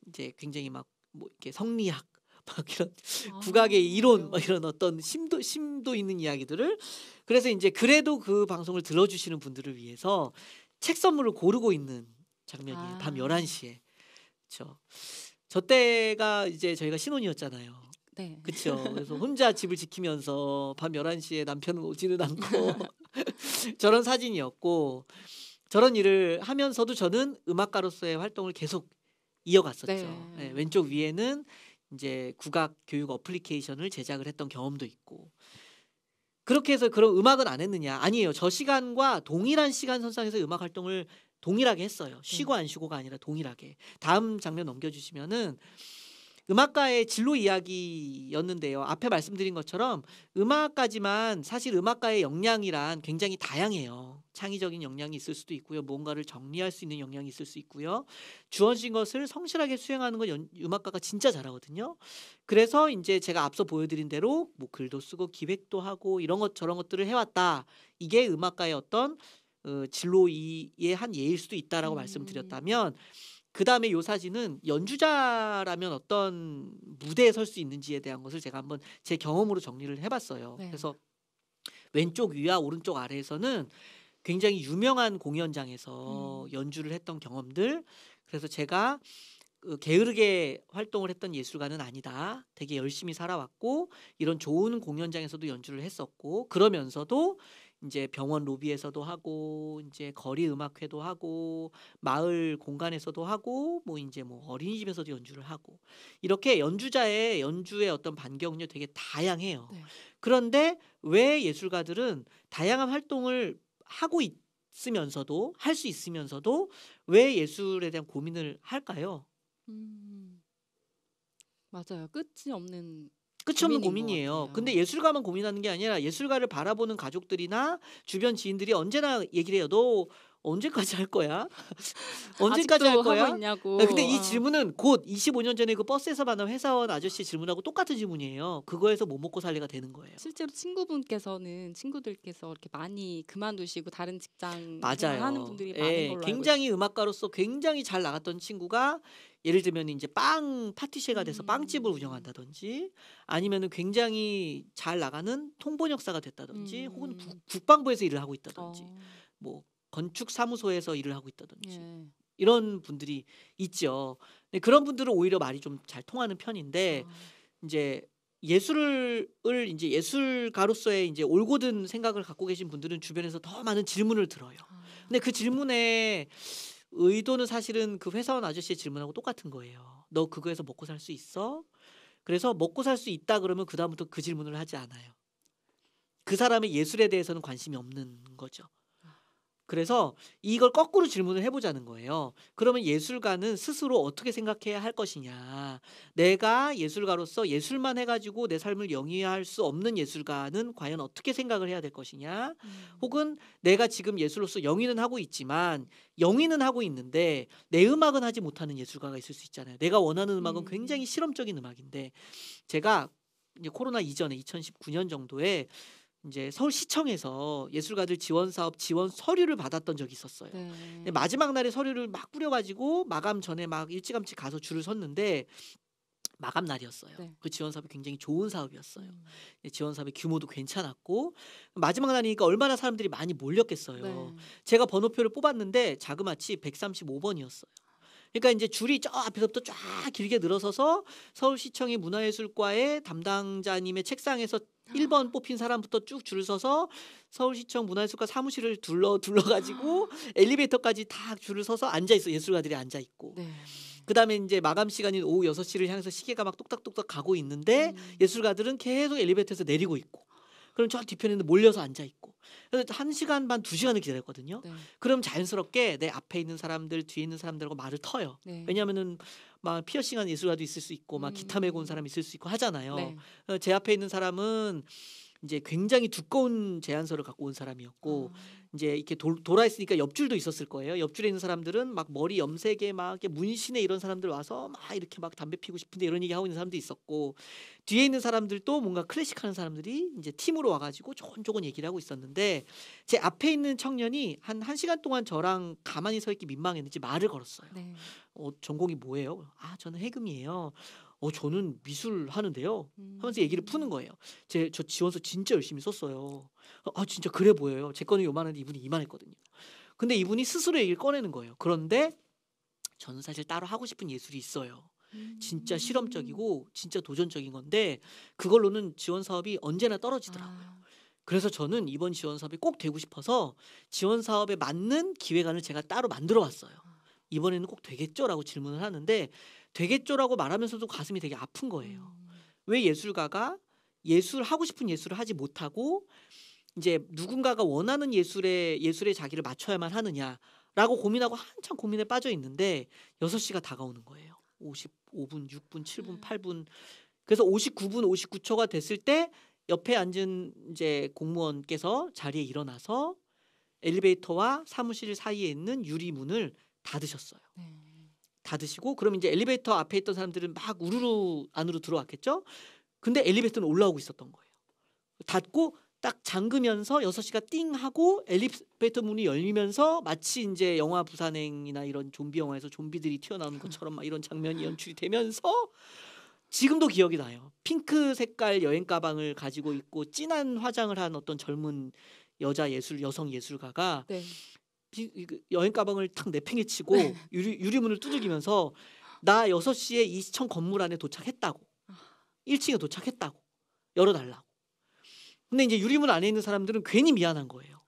이제 굉장히 막 뭐 이렇게 성리학 막 이런 국악의 이론 막 이런 어떤 심도 있는 이야기들을 그래서 이제 그래도 그 방송을 들어주시는 분들을 위해서 책 선물을 고르고 있는 장면이에요. 밤 아. 11시에. 그렇죠. 저 때가 이제 저희가 신혼이었잖아요. 네. 그렇죠. 그래서 혼자 집을 지키면서 밤 11시에 남편은 오지는 않고 저런 사진이었고 저런 일을 하면서도 저는 음악가로서의 활동을 계속 이어갔었죠. 네. 예, 왼쪽 위에는 이제 국악 교육 어플리케이션을 제작을 했던 경험도 있고 그렇게 해서 그럼 음악은 안 했느냐? 아니에요. 저 시간과 동일한 시간 선상에서 음악 활동을 동일하게 했어요. 쉬고 안 쉬고가 아니라 동일하게. 다음 장면 넘겨주시면은 음악가의 진로 이야기였는데요. 앞에 말씀드린 것처럼 음악가지만 사실 음악가의 역량이란 굉장히 다양해요. 창의적인 역량이 있을 수도 있고요. 뭔가를 정리할 수 있는 역량이 있을 수 있고요. 주어진 것을 성실하게 수행하는 건 음악가가 진짜 잘하거든요. 그래서 이제 제가 앞서 보여드린 대로 뭐 글도 쓰고 기획도 하고 이런 것 저런 것들을 해왔다. 이게 음악가의 어떤 진로의 한 예일 수도 있다라고 말씀드렸다면 그 다음에 요 사진은 연주자라면 어떤 무대에 설 수 있는지에 대한 것을 제가 한번 제 경험으로 정리를 해봤어요. 네. 그래서 왼쪽 위와 오른쪽 아래에서는 굉장히 유명한 공연장에서 연주를 했던 경험들. 그래서 제가 게으르게 활동을 했던 예술가는 아니다. 되게 열심히 살아왔고 이런 좋은 공연장에서도 연주를 했었고 그러면서도 이제 병원 로비에서도 하고 이제 거리 음악회도 하고 마을 공간에서도 하고 뭐 이제 뭐 어린이집에서도 연주를 하고 이렇게 연주자의 연주의 어떤 반경은요 되게 다양해요. 네. 그런데 왜 예술가들은 다양한 활동을 하고 있으면서도 할 수 있으면서도 왜 예술에 대한 고민을 할까요? 맞아요. 끝이 없는 끝이 없는 고민인 것 고민이에요. 같아요. 근데 예술가만 고민하는 게 아니라 예술가를 바라보는 가족들이나 주변 지인들이 언제나 얘기를 해요. 너 언제까지 할 거야? 언제까지 할 아직도 거야? 하고 있냐고. 근데 이 질문은 곧 25년 전에 그 버스에서 만난 회사원 아저씨 질문하고 똑같은 질문이에요. 그거에서 못 먹고 살리가 되는 거예요. 실제로 친구들께서 이렇게 많이 그만두시고 다른 직장 맞아요. 하는 분들이 예, 많은 걸로 알고 굉장히 음악가로서 굉장히 잘 나갔던 친구가 예를 들면 이제 빵 파티셰가 돼서 빵집을 운영한다든지 아니면은 굉장히 잘 나가는 통번역사가 됐다든지 혹은 국방부에서 일을 하고 있다든지 뭐 건축 사무소에서 일을 하고 있다든지 예. 이런 분들이 있죠. 근데 그런 분들은 오히려 말이 좀 잘 통하는 편인데 이제 예술을 이제 예술가로서의 이제 올곧은 생각을 갖고 계신 분들은 주변에서 더 많은 질문을 들어요. 근데 그 질문의 의도는 사실은 그 회사원 아저씨의 질문하고 똑같은 거예요. 너 그거에서 먹고 살 수 있어? 그래서 먹고 살 수 있다 그러면 그다음부터 그 질문을 하지 않아요. 그 사람의 예술에 대해서는 관심이 없는 거죠. 그래서 이걸 거꾸로 질문을 해보자는 거예요. 그러면 예술가는 스스로 어떻게 생각해야 할 것이냐. 내가 예술가로서 예술만 해가지고 내 삶을 영위할 수 없는 예술가는 과연 어떻게 생각을 해야 될 것이냐. 혹은 내가 지금 예술로서 영위는 하고 있지만 영위는 하고 있는데 내 음악은 하지 못하는 예술가가 있을 수 있잖아요. 내가 원하는 음악은 굉장히 실험적인 음악인데 제가 이제 코로나 이전에 2019년 정도에 이제 서울시청에서 예술가들 지원 사업 지원 서류를 받았던 적이 있었어요. 네. 근데 마지막 날에 서류를 막 뿌려가지고 마감 전에 막 일찌감치 가서 줄을 섰는데 마감 날이었어요. 네. 그 지원 사업이 굉장히 좋은 사업이었어요. 음. 지원 사업의 규모도 괜찮았고 마지막 날이니까 얼마나 사람들이 많이 몰렸겠어요. 네. 제가 번호표를 뽑았는데 자그마치 135번이었어요. 그러니까 이제 줄이 저 앞에서부터 쫙 길게 늘어서서 서울시청의 문화예술과의 담당자님의 책상에서 1번 뽑힌 사람부터 쭉 줄을 서서 서울시청 문화예술과 사무실을 둘러가지고 엘리베이터까지 다 줄을 서서 앉아 있어. 예술가들이 앉아 있고. 네. 그다음에 이제 마감 시간인 오후 6시를 향해서 시계가 막 똑딱똑딱 가고 있는데 예술가들은 계속 엘리베이터에서 내리고 있고. 그럼 저 뒤편에는 몰려서 앉아 있고. 그래서 1시간 반, 2시간을 기다렸거든요. 네. 그럼 자연스럽게 내 앞에 있는 사람들, 뒤에 있는 사람들하고 말을 터요. 네. 왜냐하면은 막 피어싱한 예술가도 있을 수 있고 막 기타 메고 온 사람이 있을 수 있고 하잖아요. 네. 제 앞에 있는 사람은 이제 굉장히 두꺼운 제안서를 갖고 온 사람이었고 이제 이렇게 돌아 있으니까 옆줄도 있었을 거예요. 옆줄에 있는 사람들은 막 머리 염색에 막 이렇게 문신에 이런 사람들 와서 막 이렇게 막 담배 피우고 싶은데 이런 얘기 하고 있는 사람도 있었고 뒤에 있는 사람들도 뭔가 클래식하는 사람들이 이제 팀으로 와가지고 조곤조곤 얘기를 하고 있었는데 제 앞에 있는 청년이 한 1시간 동안 저랑 가만히 서 있기 민망했는지 말을 걸었어요. 네. 전공이 뭐예요? 아, 저는 해금이에요. 저는 미술 하는데요. 하면서 얘기를 푸는 거예요. 저 지원서 진짜 열심히 썼어요. 아, 진짜 그래 보여요. 제 거는 요만한데 이분이 이만했거든요. 근데 이분이 스스로 얘기를 꺼내는 거예요. 그런데 저는 사실 따로 하고 싶은 예술이 있어요. 진짜 실험적이고 진짜 도전적인 건데 그걸로는 지원 사업이 언제나 떨어지더라고요. 그래서 저는 이번 지원 사업이 꼭 되고 싶어서 지원 사업에 맞는 기획안을 제가 따로 만들어 왔어요. 이번에는 꼭 되겠죠라고 질문을 하는데 되겠죠라고 말하면서도 가슴이 되게 아픈 거예요. 왜 예술가가 하고 싶은 예술을 하지 못하고 이제 누군가가 원하는 예술에 자기를 맞춰야만 하느냐라고 고민하고 한참 고민에 빠져 있는데 6시가 다가오는 거예요. 55분, 6분, 7분, 8분. 그래서 59분 59초가 됐을 때 옆에 앉은 이제 공무원께서 자리에 일어나서 엘리베이터와 사무실 사이에 있는 유리문을 닫으셨어요. 네. 닫으시고 그럼 이제 엘리베이터 앞에 있던 사람들은 막 우르르 안으로 들어왔겠죠. 근데 엘리베이터는 올라오고 있었던 거예요. 닫고 딱 잠그면서 6시가 띵 하고 엘리베이터 문이 열리면서 마치 이제 영화 부산행이나 이런 좀비 영화에서 좀비들이 튀어나오는 것처럼 막 이런 장면이 연출이 되면서 지금도 기억이 나요. 핑크 색깔 여행 가방을 가지고 있고 진한 화장을 한 어떤 젊은 여성 예술가가 네. 여행 가방을 탁 내팽개치고 유리문을 두들기면서 나 6시에 이 시청 건물 안에 도착했다고 1층에 도착했다고 열어달라고. 근데 이제 유리문 안에 있는 사람들은 괜히 미안한 거예요.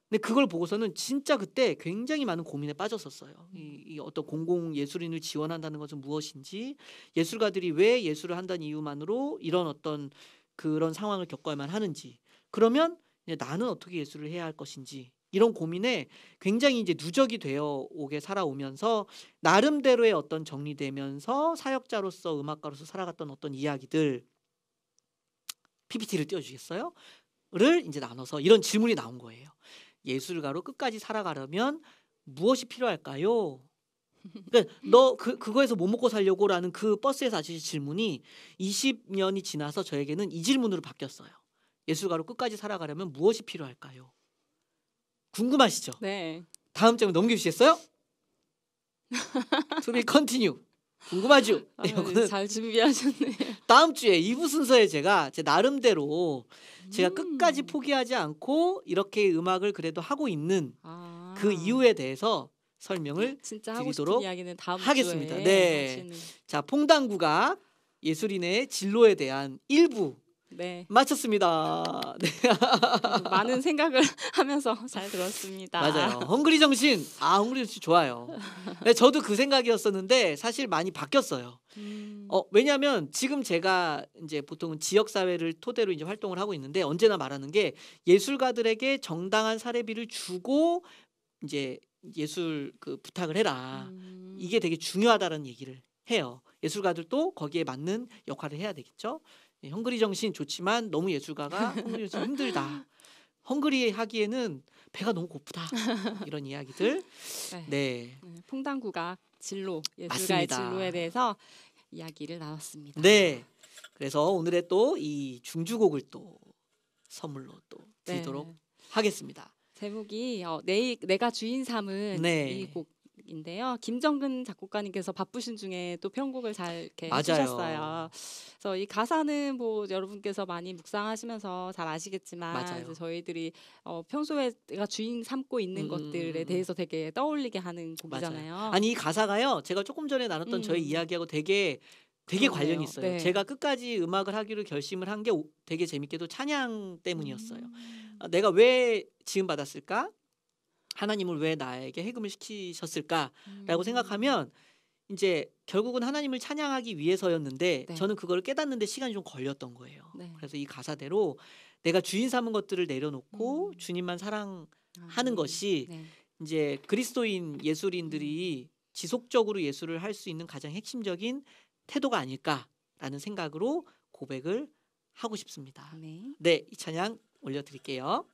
근데 그걸 보고서는 진짜 그때 굉장히 많은 고민에 빠졌었어요. 이 어떤 공공 예술인을 지원한다는 것은 무엇인지, 예술가들이 왜 예술을 한다는 이유만으로 이런 어떤 그런 상황을 겪어야만 하는지, 그러면 이제 나는 어떻게 예술을 해야 할 것인지 이런 고민에 굉장히 이제 누적이 되어 오게 살아오면서 나름대로의 어떤 정리되면서 사역자로서 음악가로서 살아갔던 어떤 이야기들 PPT를 띄워주겠어요? 를 이제 나눠서 이런 질문이 나온 거예요. 예술가로 끝까지 살아가려면 무엇이 필요할까요? 그러니까 너 그거에서 뭐 먹고 살려고라는 그 버스에서 아저씨 질문이 20년이 지나서 저에게는 이 질문으로 바뀌었어요. 예술가로 끝까지 살아가려면 무엇이 필요할까요? 궁금하시죠? 네. 다음 질문 넘기시겠어요? To be continue. 궁금하죠? 아, 이거는 잘 준비하셨네요. 다음 주에 2부 순서에 제가 제 나름대로 제가 끝까지 포기하지 않고 이렇게 음악을 그래도 하고 있는 그 이유에 대해서 설명을 진짜 하고 싶은 드리도록 이야기는 다음 하겠습니다. 주에 네. 하시는. 자, 퐁당구가 예술인의 진로에 대한 1부 네. 마쳤습니다. 네. 많은 생각을 하면서 잘 들었습니다. 맞아요. 헝그리 정신. 헝그리 정신 좋아요. 네, 저도 그 생각이었었는데 사실 많이 바뀌었어요. 왜냐하면 지금 제가 이제 보통은 지역 사회를 토대로 이제 활동을 하고 있는데 언제나 말하는 게 예술가들에게 정당한 사례비를 주고 이제 예술 그 부탁을 해라. 이게 되게 중요하다는 얘기를 해요. 예술가들도 거기에 맞는 역할을 해야 되겠죠. 헝그리 정신 좋지만 너무 예술가가 헝그리 정신 힘들다. 헝그리 하기에는 배가 너무 고프다. 이런 이야기들. 네. 퐁당구가 진로, 예술가의 맞습니다. 진로에 대해서 이야기를 나눴습니다. 네. 그래서 오늘의 또 이 중주곡을 또 선물로 또 네. 드리도록 하겠습니다. 제목이 내가 주인 삼은 네. 이 곡인데요. 김정근 작곡가님께서 바쁘신 중에 또 편곡을 잘 이렇게 맞아요. 해주셨어요. 그래서 이 가사는 뭐 여러분께서 많이 묵상하시면서 잘 아시겠지만 맞아요. 이제 저희들이 평소에 내가 주인 삼고 있는 것들에 대해서 되게 떠올리게 하는 곡이잖아요. 맞아요. 아니 이 가사가요. 제가 조금 전에 나눴던 저희 이야기하고 되게 그러네요. 관련이 있어요. 네. 제가 끝까지 음악을 하기로 결심을 한 게 되게 재밌게도 찬양 때문이었어요. 내가 왜 지음 받았을까? 하나님을 왜 나에게 해금을 시키셨을까라고 생각하면 이제 결국은 하나님을 찬양하기 위해서였는데 네. 저는 그걸 깨닫는데 시간이 좀 걸렸던 거예요. 네. 그래서 이 가사대로 내가 주인 삼은 것들을 내려놓고 주님만 사랑하는 것이 네. 이제 그리스도인 예술인들이 지속적으로 예술을 할 수 있는 가장 핵심적인 태도가 아닐까라는 생각으로 고백을 하고 싶습니다. 네. 네, 이 찬양 올려드릴게요.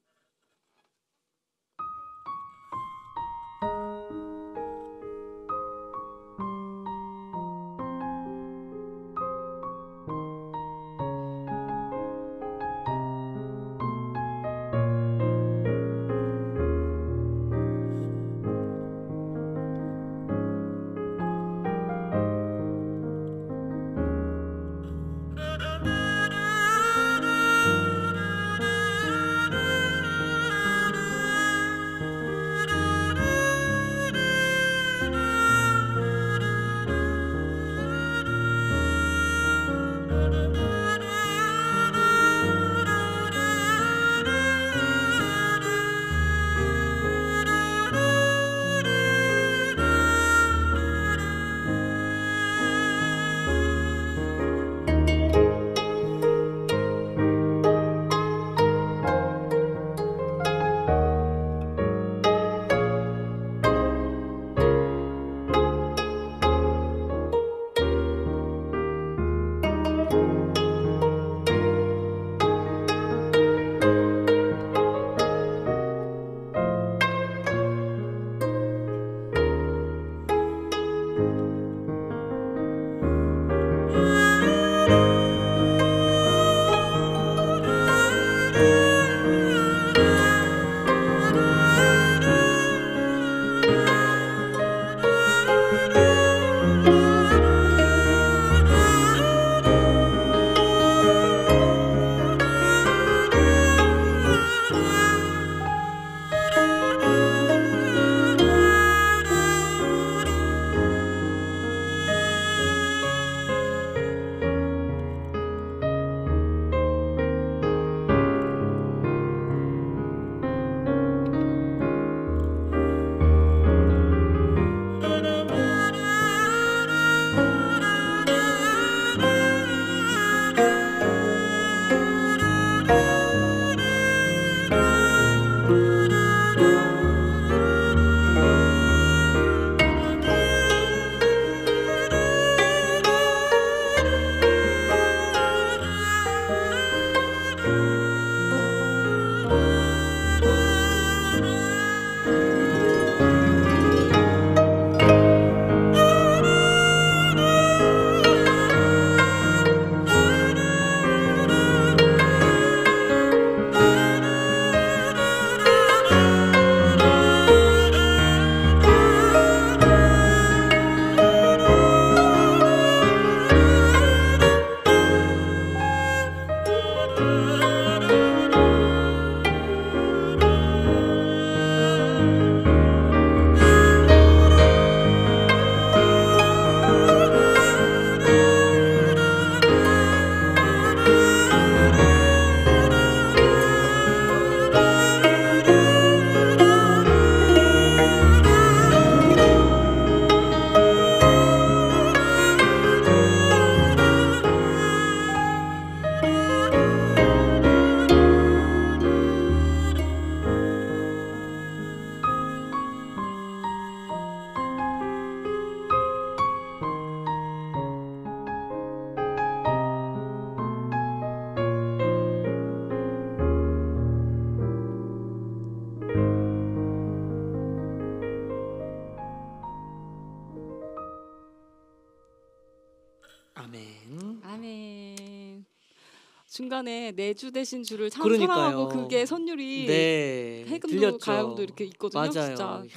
중간에 내주 대신 주를 참 그러니까요. 사랑하고 그게 선율이 네. 해금도 가야금도 들렸죠. 이렇게 있거든요. 진짜 맞아요.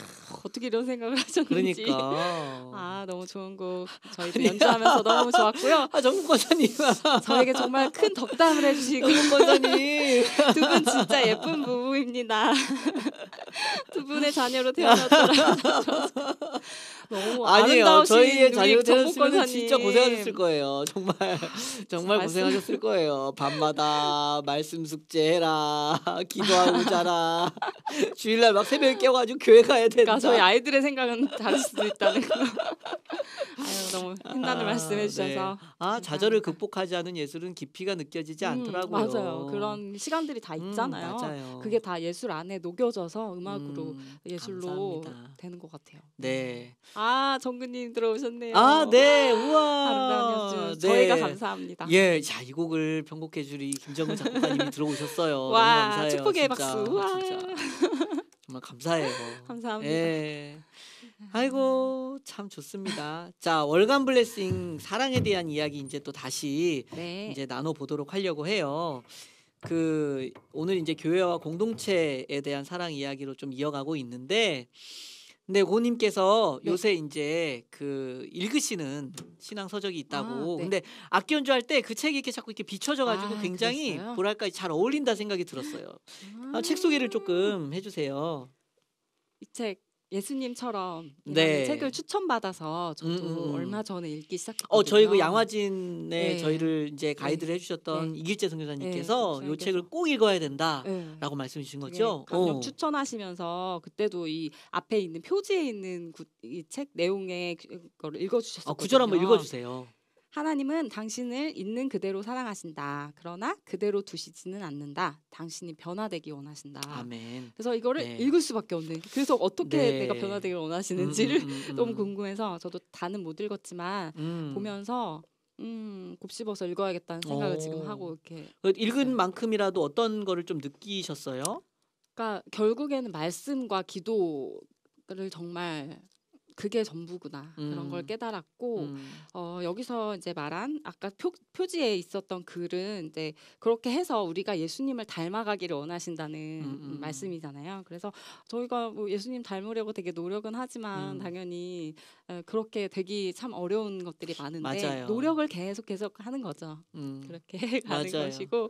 어떻게 이런 생각을 하셨는지. 그러니까. 너무 좋은 곡 저희도 연주하면서 너무 좋았고요. 정국 권사님. 저에게 정말 큰 덕담을 해주시고 정국 권사님. 두 분 진짜 예쁜 부부입니다. 두 분의 자녀로 태어났더라도 너무 아니에요. 아름다우신 저희의 우리 자녀로 정국 태어났으면 권사님. 진짜 고생하셨을 거예요. 정말 말씀- 고생하셨을 거예요. 밤마다 말씀 숙제해라. 기도하고 자라. 주일날 막 새벽에 깨워가지고 교회 가야 된다. 그러니까 저희 아이들의 생각은 다를 수도 있다는 거. 너무 힘나는 말씀해 주셔서. 좌절을 극복하지 않은 예술은 깊이가 느껴지지 않더라고요. 맞아요. 그런 시간들이 다 있잖아요. 맞아요. 그게 다 예술 안에 녹여져서 음악으로 예술로 감사합니다. 되는 것 같아요. 네. 정근님 들어오셨네요. 네. 우와. 아름다운 연주 네. 저희가 감사합니다. 예, 자, 이 곡을 편곡해 주리 김정근 작곡가님이 들어오셨어요. 너무 와, 감사해요. 축복의 진짜. 박수. 와. 진짜. 정말 감사해요. 감사합니다. 예. 아이고, 참 좋습니다. 자, 월간 블레싱 사랑에 대한 이야기 이제 또 다시 네. 이제 나눠 보도록 하려고 해요. 오늘 이제 교회와 공동체에 대한 사랑 이야기로 좀 이어가고 있는데, 근데 고님께서 네. 요새 이제 읽으시는 신앙 서적이 있다고. 네. 근데 악기 연주할 때 그 책이 이렇게 자꾸 이렇게 비춰져가지고 굉장히 그랬어요? 뭐랄까 잘 어울린다 생각이 들었어요. 책 소개를 조금 해주세요. 이 책 예수님처럼 네. 이라는 책을 추천받아서 저도 얼마 전에 읽기 시작했거든요. 저희 양화진에 네. 저희를 이제 가이드를 해주셨던 네. 이길재 선교사님께서 네, 이 책을 꼭 읽어야 된다라고 네. 말씀해 주신 되게 거죠. 강력 추천하시면서 그때도 이 앞에 있는 표지에 있는 이 책 내용의 그걸 읽어주셨었거든요. 구절 한번 읽어주세요. 하나님은 당신을 있는 그대로 사랑하신다. 그러나 그대로 두시지는 않는다. 당신이 변화되기 원하신다. 아멘. 그래서 이거를 네. 읽을 수밖에 없는. 그래서 어떻게 네. 내가 변화되기를 원하시는지를 너무 궁금해서 저도 다는 못 읽었지만 보면서 곱씹어서 읽어야겠다는 생각을 지금 하고 이렇게. 읽은 만큼이라도 어떤 거를 좀 느끼셨어요? 그러니까 결국에는 말씀과 기도를 정말 그게 전부구나 그런 걸 깨달았고 여기서 이제 말한 아까 표지에 있었던 글은 이제 그렇게 해서 우리가 예수님을 닮아가기를 원하신다는 말씀이잖아요. 그래서 저희가 뭐 예수님 닮으려고 되게 노력은 하지만 당연히 그렇게 되기 참 어려운 것들이 많은데 맞아요. 노력을 계속 하는 거죠. 그렇게 가는 맞아요. 것이고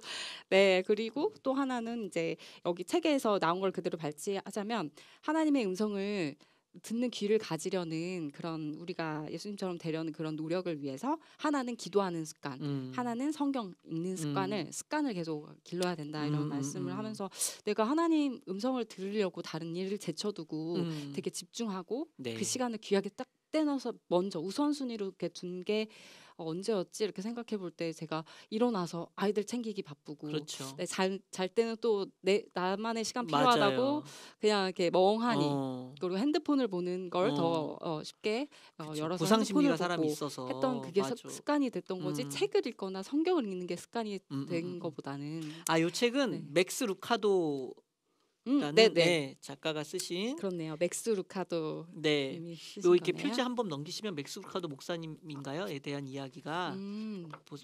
네 그리고 또 하나는 이제 여기 책에서 나온 걸 그대로 발제하자면 하나님의 음성을 듣는 귀를 가지려는 그런 우리가 예수님처럼 되려는 그런 노력을 위해서 하나는 기도하는 습관, 하나는 성경 읽는 습관을 계속 길러야 된다 이런 말씀을 하면서 내가 하나님 음성을 들으려고 다른 일을 제쳐두고 되게 집중하고 네. 그 시간을 귀하게 딱 떼넣어서 먼저 우선순위로 이렇게 둔 게 언제였지 이렇게 생각해 볼 때 제가 일어나서 아이들 챙기기 바쁘고 그렇죠. 네, 잘 때는 또 나만의 시간 필요하다고 맞아요. 그냥 이렇게 멍하니 그리고 핸드폰을 보는 걸 더 쉽게 열어서 보상심리가 핸드폰을 사람이 보고 있어서 했던 그게 맞아. 습관이 됐던 거지 책을 읽거나 성경을 읽는 게 습관이 된 것보다는 이 책은 네. 맥스 루카도 네네 작가가 쓰신 그렇네요. 맥스 루카도 네. 님이 쓰신 요 이렇게 거네요. 표지 한번 넘기시면 맥스 루카도 목사님인가요?에 대한 이야기가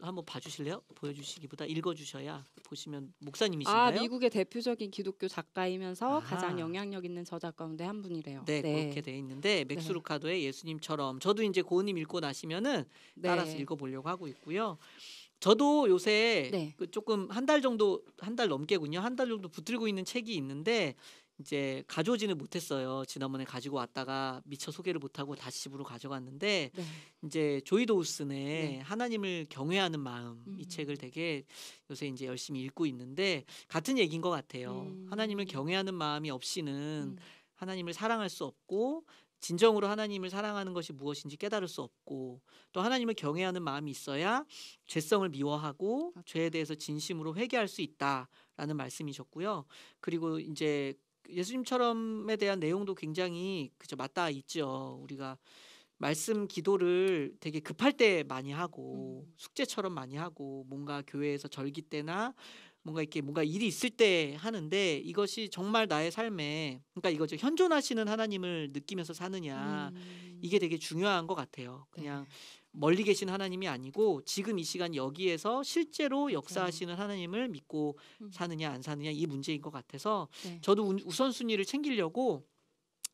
한번 봐주실래요? 보여주시기보다 읽어주셔야 보시면 목사님이신가요? 미국의 대표적인 기독교 작가이면서 가장 영향력 있는 저자 가운데 한 분이래요. 네, 그렇게 돼 있는데 맥스 네. 루카도의 예수님처럼 저도 이제 고은님 읽고 나시면은 따라서 네. 읽어보려고 하고 있고요. 저도 요새 네. 조금 한 달 넘게군요. 한 달 정도 붙들고 있는 책이 있는데 이제 가져오지는 못했어요. 지난번에 가지고 왔다가 미처 소개를 못하고 다시 집으로 가져갔는데 네. 이제 조이 도우슨의 네. 하나님을 경외하는 마음 이 책을 되게 요새 이제 열심히 읽고 있는데 같은 얘기인 것 같아요. 하나님을 경외하는 마음이 없이는 하나님을 사랑할 수 없고 진정으로 하나님을 사랑하는 것이 무엇인지 깨달을 수 없고 또 하나님을 경외하는 마음이 있어야 죄성을 미워하고 죄에 대해서 진심으로 회개할 수 있다라는 말씀이셨고요. 그리고 이제 예수님처럼에 대한 내용도 굉장히 맞닿아 있죠. 우리가 말씀 기도를 되게 급할 때 많이 하고 숙제처럼 많이 하고 뭔가 교회에서 절기 때나 뭔가 일이 있을 때 하는데 이것이 정말 나의 삶에 그러니까 이거죠. 현존하시는 하나님을 느끼면서 사느냐 이게 되게 중요한 것 같아요. 네. 그냥 멀리 계신 하나님이 아니고 지금 이 시간 여기에서 실제로 맞아요. 역사하시는 하나님을 믿고 음. 사느냐 안 사느냐 이 문제인 것 같아서 네. 저도 우선순위를 챙기려고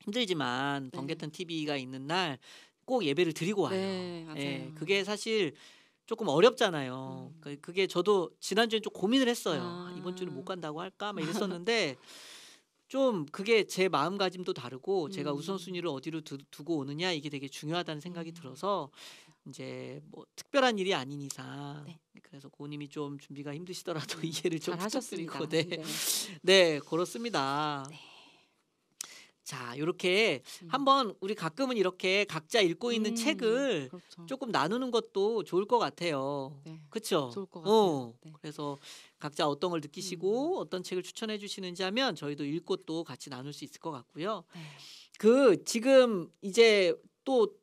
힘들지만 네. 번개탄 TV가 있는 날 꼭 예배를 드리고 와요. 네, 예, 맞아요. 그게 사실 조금 어렵잖아요. 그게 저도 지난주에 좀 고민을 했어요. 이번 주는 못 아. 간다고 할까? 막 이랬었는데 좀 그게 제 마음가짐도 다르고 제가 음. 우선순위를 어디로 두고 오느냐 이게 되게 중요하다는 생각이 음. 들어서 이제 뭐 특별한 일이 아닌 이상 네. 그래서 고님이 좀 준비가 힘드시더라도 이해를 좀 잘하셨습니다. 부탁드리고 네. 네. 네, 그렇습니다. 네. 자, 이렇게 음. 한번 우리 가끔은 이렇게 각자 읽고 있는 책을 그렇죠. 조금 나누는 것도 좋을 것 같아요. 네. 그렇죠? 좋을 것 같아요. 네. 그래서 각자 어떤 걸 느끼시고 어떤 책을 추천해 주시는지 하면 저희도 읽고 또 같이 나눌 수 있을 것 같고요. 네. 그 지금 이제 또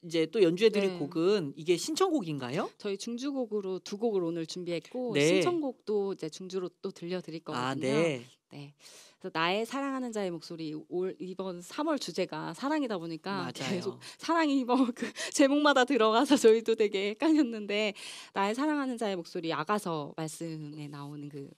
이제 또 연주해 드릴 네. 곡은 이게 신청곡인가요? 저희 중주곡으로 두 곡을 오늘 준비했고 네. 신청곡도 이제 중주로 또 들려드릴 거거든요. 아, 네. 네. 그래서 나의 사랑하는 자의 목소리 이번 3월 주제가 사랑이다 보니까 계속 맞아요. 사랑이 뭐 그 제목마다 들어가서 저희도 되게 헷갈렸는데 나의 사랑하는 자의 목소리 아가서 말씀에 나오는 그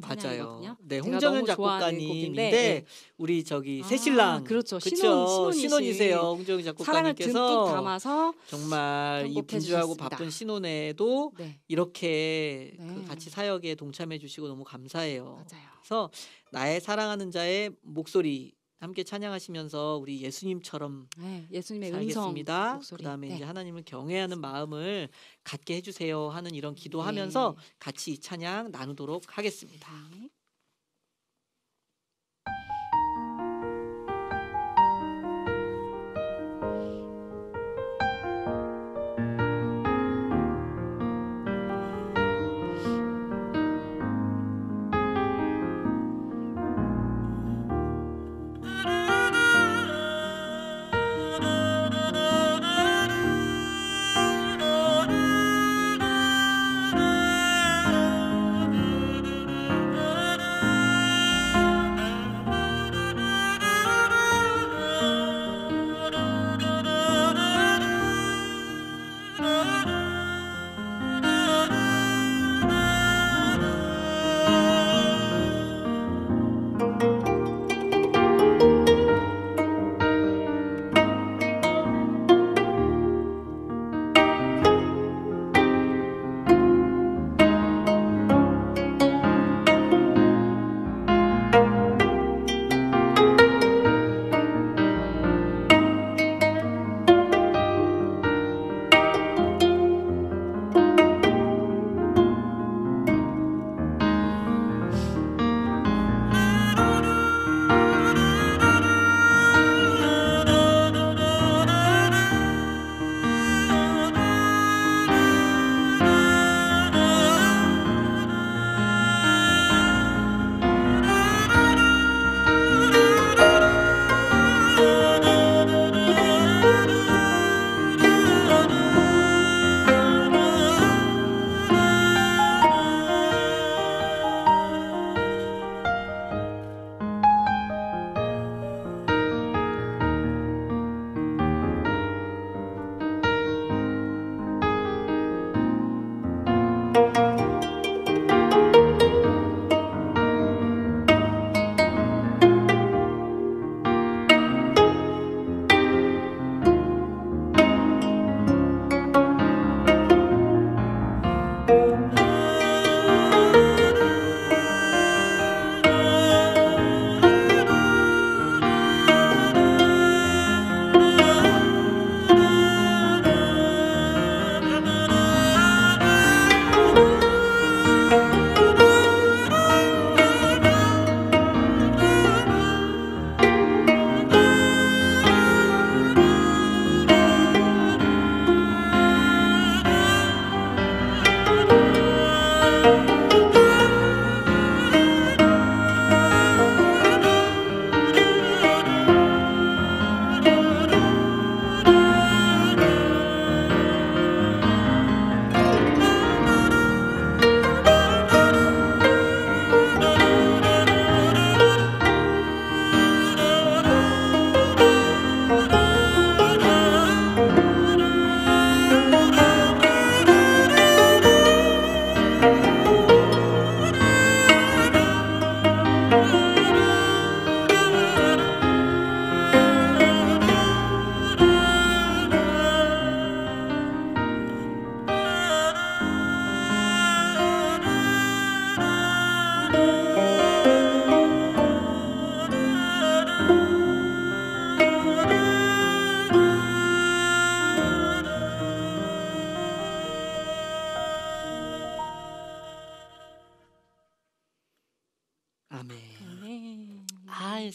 맞아요. 찬양이거든요. 네, 제가 홍정현 너무 좋아하는 작곡가님인데 곡인데 우리 저기 아, 새신랑 그렇죠. 그쵸? 신혼이신 신혼이세요. 홍정현 사랑을 듬뿍 작곡가님께서 담아서 정말 이 편곡해 분주하고 주셨습니다. 바쁜 신혼에도 네. 이렇게 네. 그 같이 사역에 동참해 주시고 너무 감사해요. 맞아요. 그래서 나의 사랑하는 자의 목소리 함께 찬양하시면서 우리 예수님처럼 네, 예수님의 음성 살겠습니다. 목소리. 그다음에 네. 이제 하나님을 경외하는 마음을 갖게 해주세요 하는 이런 기도하면서 네. 같이 이 찬양 나누도록 하겠습니다. 네.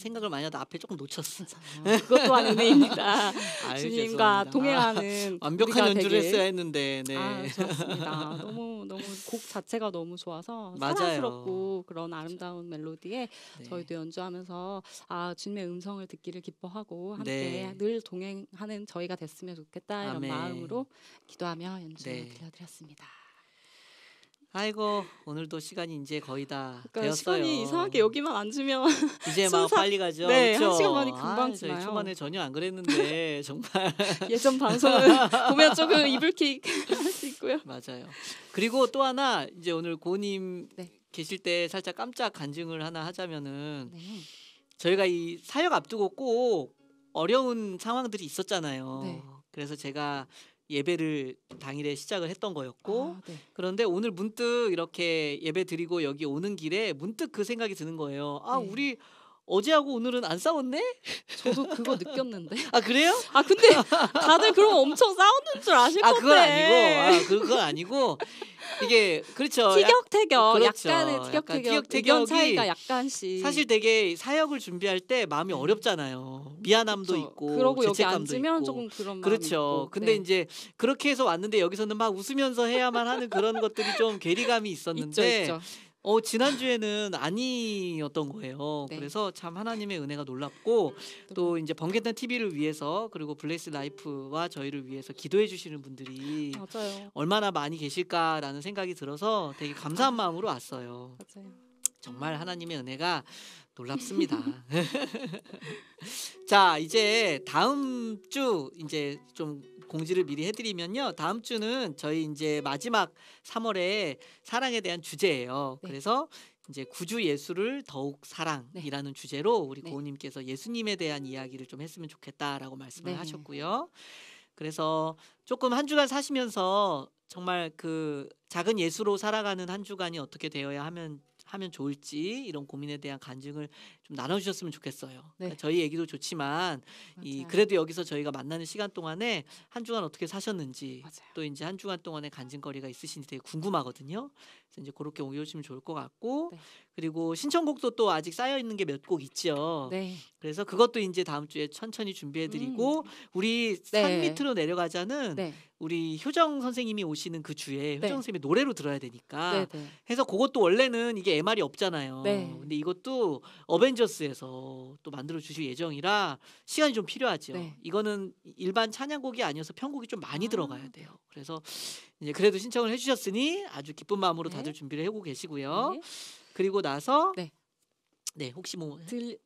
생각을 많이 하다 앞에 조금 놓쳤어. 그것 또한 은혜입니다. 아유, 주님과 죄송합니다. 동행하는 완벽한 우리가 연주를 되길. 했어야 했는데. 네. 좋았습니다. 너무 너무 곡 자체가 너무 좋아서 맞아요. 사랑스럽고 그런 아름다운 멜로디에 네. 저희도 연주하면서 주님의 음성을 듣기를 기뻐하고 함께 네. 늘 동행하는 저희가 됐으면 좋겠다 이런 아멘. 마음으로 기도하며 연주 네. 들려드렸습니다. 아이고 오늘도 시간이 이제 거의 다 그러니까 되었어요. 시간이 이상하게 여기만 앉으면 이제 막 순삭- 빨리 가죠. 네, 그렇죠? 1시간 만이 금방 저희 지나요. 초반에 전혀 안 그랬는데 정말 예전 방송을 보면 조금 이불킥 할 수 있고요. 맞아요. 그리고 또 하나 이제 오늘 고님 네. 계실 때 살짝 깜짝 간증을 하나 하자면은 네. 저희가 이 사역 앞두고 꼭 어려운 상황들이 있었잖아요. 네. 그래서 제가 예배를 당일에 시작을 했던 거였고 네. 그런데 오늘 문득 이렇게 예배 드리고 여기 오는 길에 문득 그 생각이 드는 거예요. 네. 우리 어제하고 오늘은 안 싸웠네? 저도 그거 느꼈는데. 그래요? 근데 다들 그럼 엄청 싸우는 줄 아실 건데. 그건 아니고 그건 아니고 이게 그렇죠. 티격태격, 그렇죠. 약간의 약간 티격태격, 티격태격이 의견 차이가 약간씩. 사실 되게 사역을 준비할 때 마음이 네. 어렵잖아요. 미안함도 그쵸. 있고 그러고 여기 죄책감도 앉으면 있고. 조금 그런 마음이 그렇죠. 있고. 근데 네. 이제 그렇게 해서 왔는데 여기서는 막 웃으면서 해야만 하는 그런 것들이 좀 괴리감이 있었는데 있죠. 지난주에는 아니었던 거예요. 네. 그래서 참 하나님의 은혜가 놀랍고 또 이제 번개탄 TV를 위해서 그리고 블레스 라이프와 저희를 위해서 기도해 주시는 분들이 맞아요. 얼마나 많이 계실까라는 생각이 들어서 되게 감사한 마음으로 왔어요. 맞아요. 정말 하나님의 은혜가 놀랍습니다. 자, 이제 다음 주 이제 좀 공지를 미리 해드리면요. 다음 주는 저희 이제 마지막 3월에 사랑에 대한 주제예요. 네. 그래서 이제 구주 예수를 더욱 사랑이라는 주제로 우리 네. 고은님께서 예수님에 대한 이야기를 좀 했으면 좋겠다라고 말씀을 네. 하셨고요. 그래서 조금 한 주간 사시면서 정말 그 작은 예수로 살아가는 한 주간이 어떻게 되어야 하면 좋을지 이런 고민에 대한 간증을 좀 나눠주셨으면 좋겠어요. 네. 그러니까 저희 얘기도 좋지만 맞아요. 그래도 여기서 저희가 만나는 시간 동안에 한 주간 어떻게 사셨는지 맞아요. 또 이제 한 주간 동안에 간증거리가 있으신지 되게 궁금하거든요. 그래서 이제 그렇게 올려주시면 좋을 것 같고 네. 그리고 신청곡도 또 아직 쌓여 있는 게 몇 곡 있죠. 네. 그래서 그것도 이제 다음 주에 천천히 준비해드리고 우리 산 네. 밑으로 내려가자는 네. 우리 효정 선생님이 오시는 그 주에 네. 효정 선생님의 노래로 들어야 되니까 네. 네. 해서 그것도 원래는 이게 MR이 없잖아요. 네. 근데 이것도 어벤져스에서 또 만들어 주실 예정이라 시간이 좀 필요하죠. 네. 이거는 일반 찬양곡이 아니어서 편곡이 좀 많이 아. 들어가야 돼요. 그래서 이제 그래도 신청을 해주셨으니 아주 기쁜 마음으로 네. 다들 준비를 해오고 계시고요. 네. 그리고 나서 네. 혹시 뭐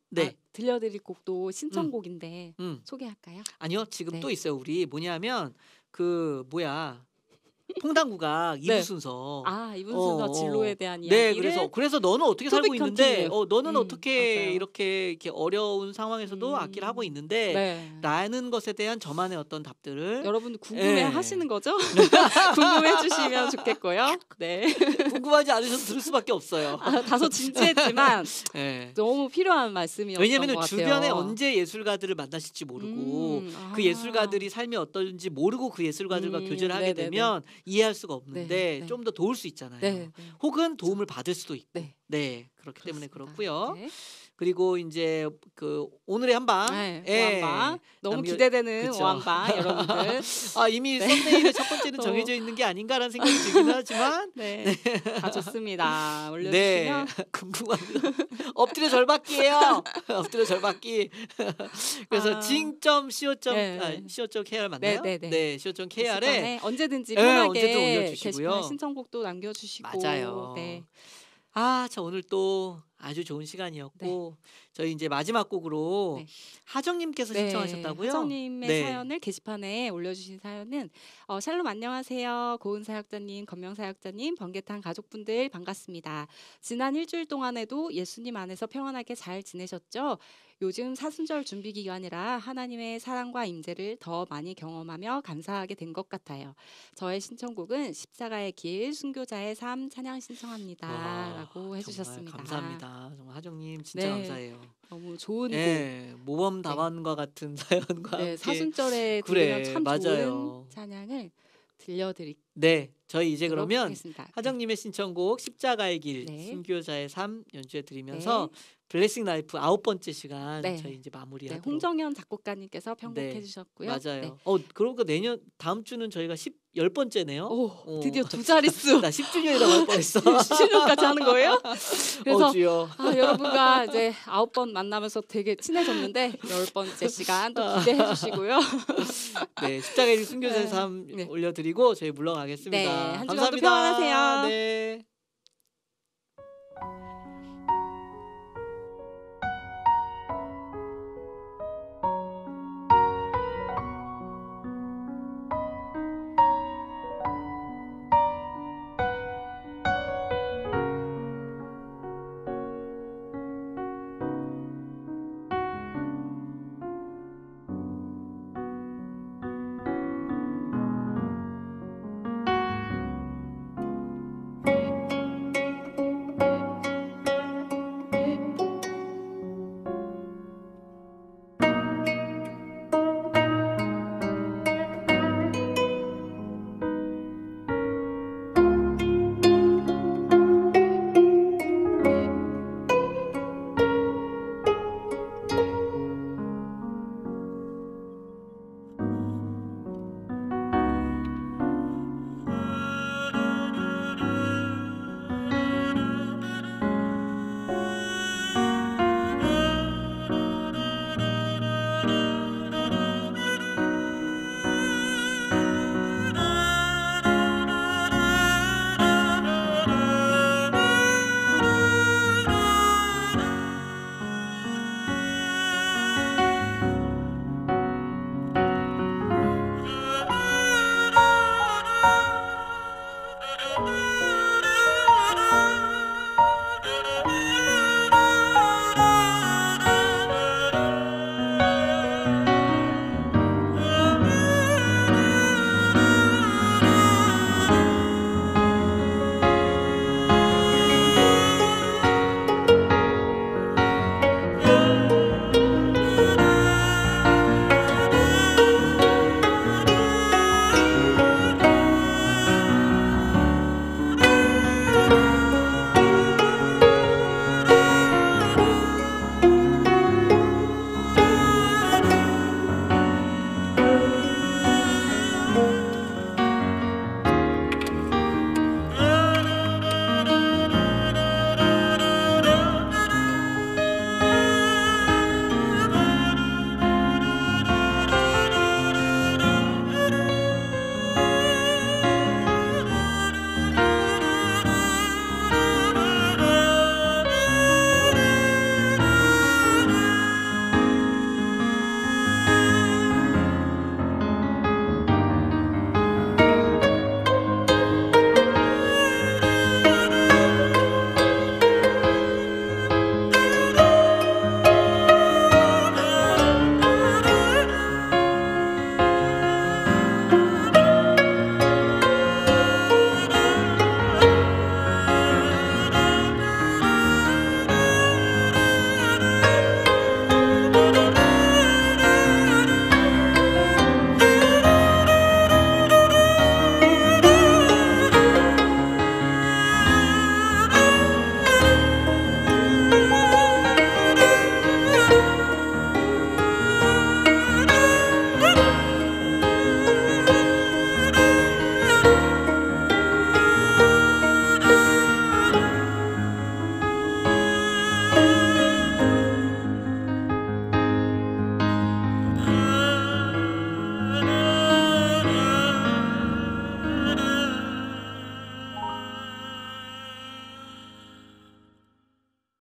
네. 들려드릴 곡도 신청곡인데 음. 소개할까요? 아니요 지금 네. 또 있어요. 우리 뭐냐면 그 뭐야 퐁당구가 2부 네. 순서. 이분 순서 진로에 대한 네, 이야기를 그래서 너는 어떻게 살고 To be 있는데, continued. 너는 어떻게 맞아요. 이렇게 어려운 상황에서도 악기를 하고 있는데, 네. 라는 것에 대한 저만의 어떤 답들을 여러분도 궁금해 네. 하시는 거죠? 궁금해 주시면 좋겠고요. 네. 궁금하지 않으셔도 들을 수밖에 없어요. 다소 진지했지만 네. 너무 필요한 말씀이었던 왜냐하면 것 같아요. 주변에 언제 예술가들을 만나실지 모르고 그 예술가들이 삶이 어떤지 모르고 그 예술가들과 교제를 하게 네네네. 되면 이해할 수가 없는데 네. 좀 더 도울 수 있잖아요. 네. 혹은 도움을 받을 수도 있고. 네. 네, 그렇기 때문에 그렇습니다. 그렇고요. 네. 그리고 이제 그 오늘의 한방, 네, 예. 오한방 너무 남겨- 기대되는 그쵸. 오한방 여러분들. 이미 네. 썸네일의 첫 번째는 어. 정해져 있는 게 아닌가라는 생각이 들긴 하지만 네, 다 좋습니다. 네, 올려주시면 궁금합니다. 엎드려 절받기예요. 엎드려 절받기. 그래서 징.co.kr 네. co.kr 맞나요? 네, 네, 네. 네, co.kr에 게시판에 언제든지 네, 편하게 언제든 올려주시고요. 게시판에 신청곡도 남겨주시고. 맞아요. 네. 자 오늘 또 아주 좋은 시간이었고 저희 이제 마지막 곡으로 네. 하정님께서 신청하셨다고요? 하정님의 네. 사연을 게시판에 올려주신 사연은 샬롬 안녕하세요. 고은 사역자님, 건명 사역자님, 번개탄 가족분들 반갑습니다. 지난 일주일 동안에도 예수님 안에서 평안하게 잘 지내셨죠? 요즘 사순절 준비 기간이라 하나님의 사랑과 임재를 더 많이 경험하며 감사하게 된 것 같아요. 저의 신청곡은 십자가의 길, 순교자의 삶 찬양 신청합니다라고 해주셨습니다. 정말 감사합니다. 정말 하정님 진짜 네. 감사해요. 너무 좋은 네, 모범 답안과 같은 사연과 네, 함께. 사순절에 그래, 들으면 참 맞아요. 좋은 찬양을 들려드리도록 네, 저희 이제 그러면 하겠습니다. 하정님의 신청곡 십자가의 길, 네. 순교자의 삶 연주해 드리면서 블레싱 라이프 9번째 시간 네. 저희 이제 네, 마무리하도록. 홍정현 작곡가님께서 네. 편곡해 주셨고요. 맞아요. 네. 그러니까 내년 다음 주는 저희가 10번째네요. 오, 드디어 두 자릿수 나 10주년이라고 할 뻔했어. 10주년까지 하는 거예요? 그래서 주여. 여러분과 이제 9번 만나면서 되게 친해졌는데 10번째 시간 또 기대해 주시고요. 네, 십자가의 순교자의 네. 삶 네. 올려드리고 저희 물러가겠습니다. 네, 한 주간도 감사합니다. 평안하세요. 네.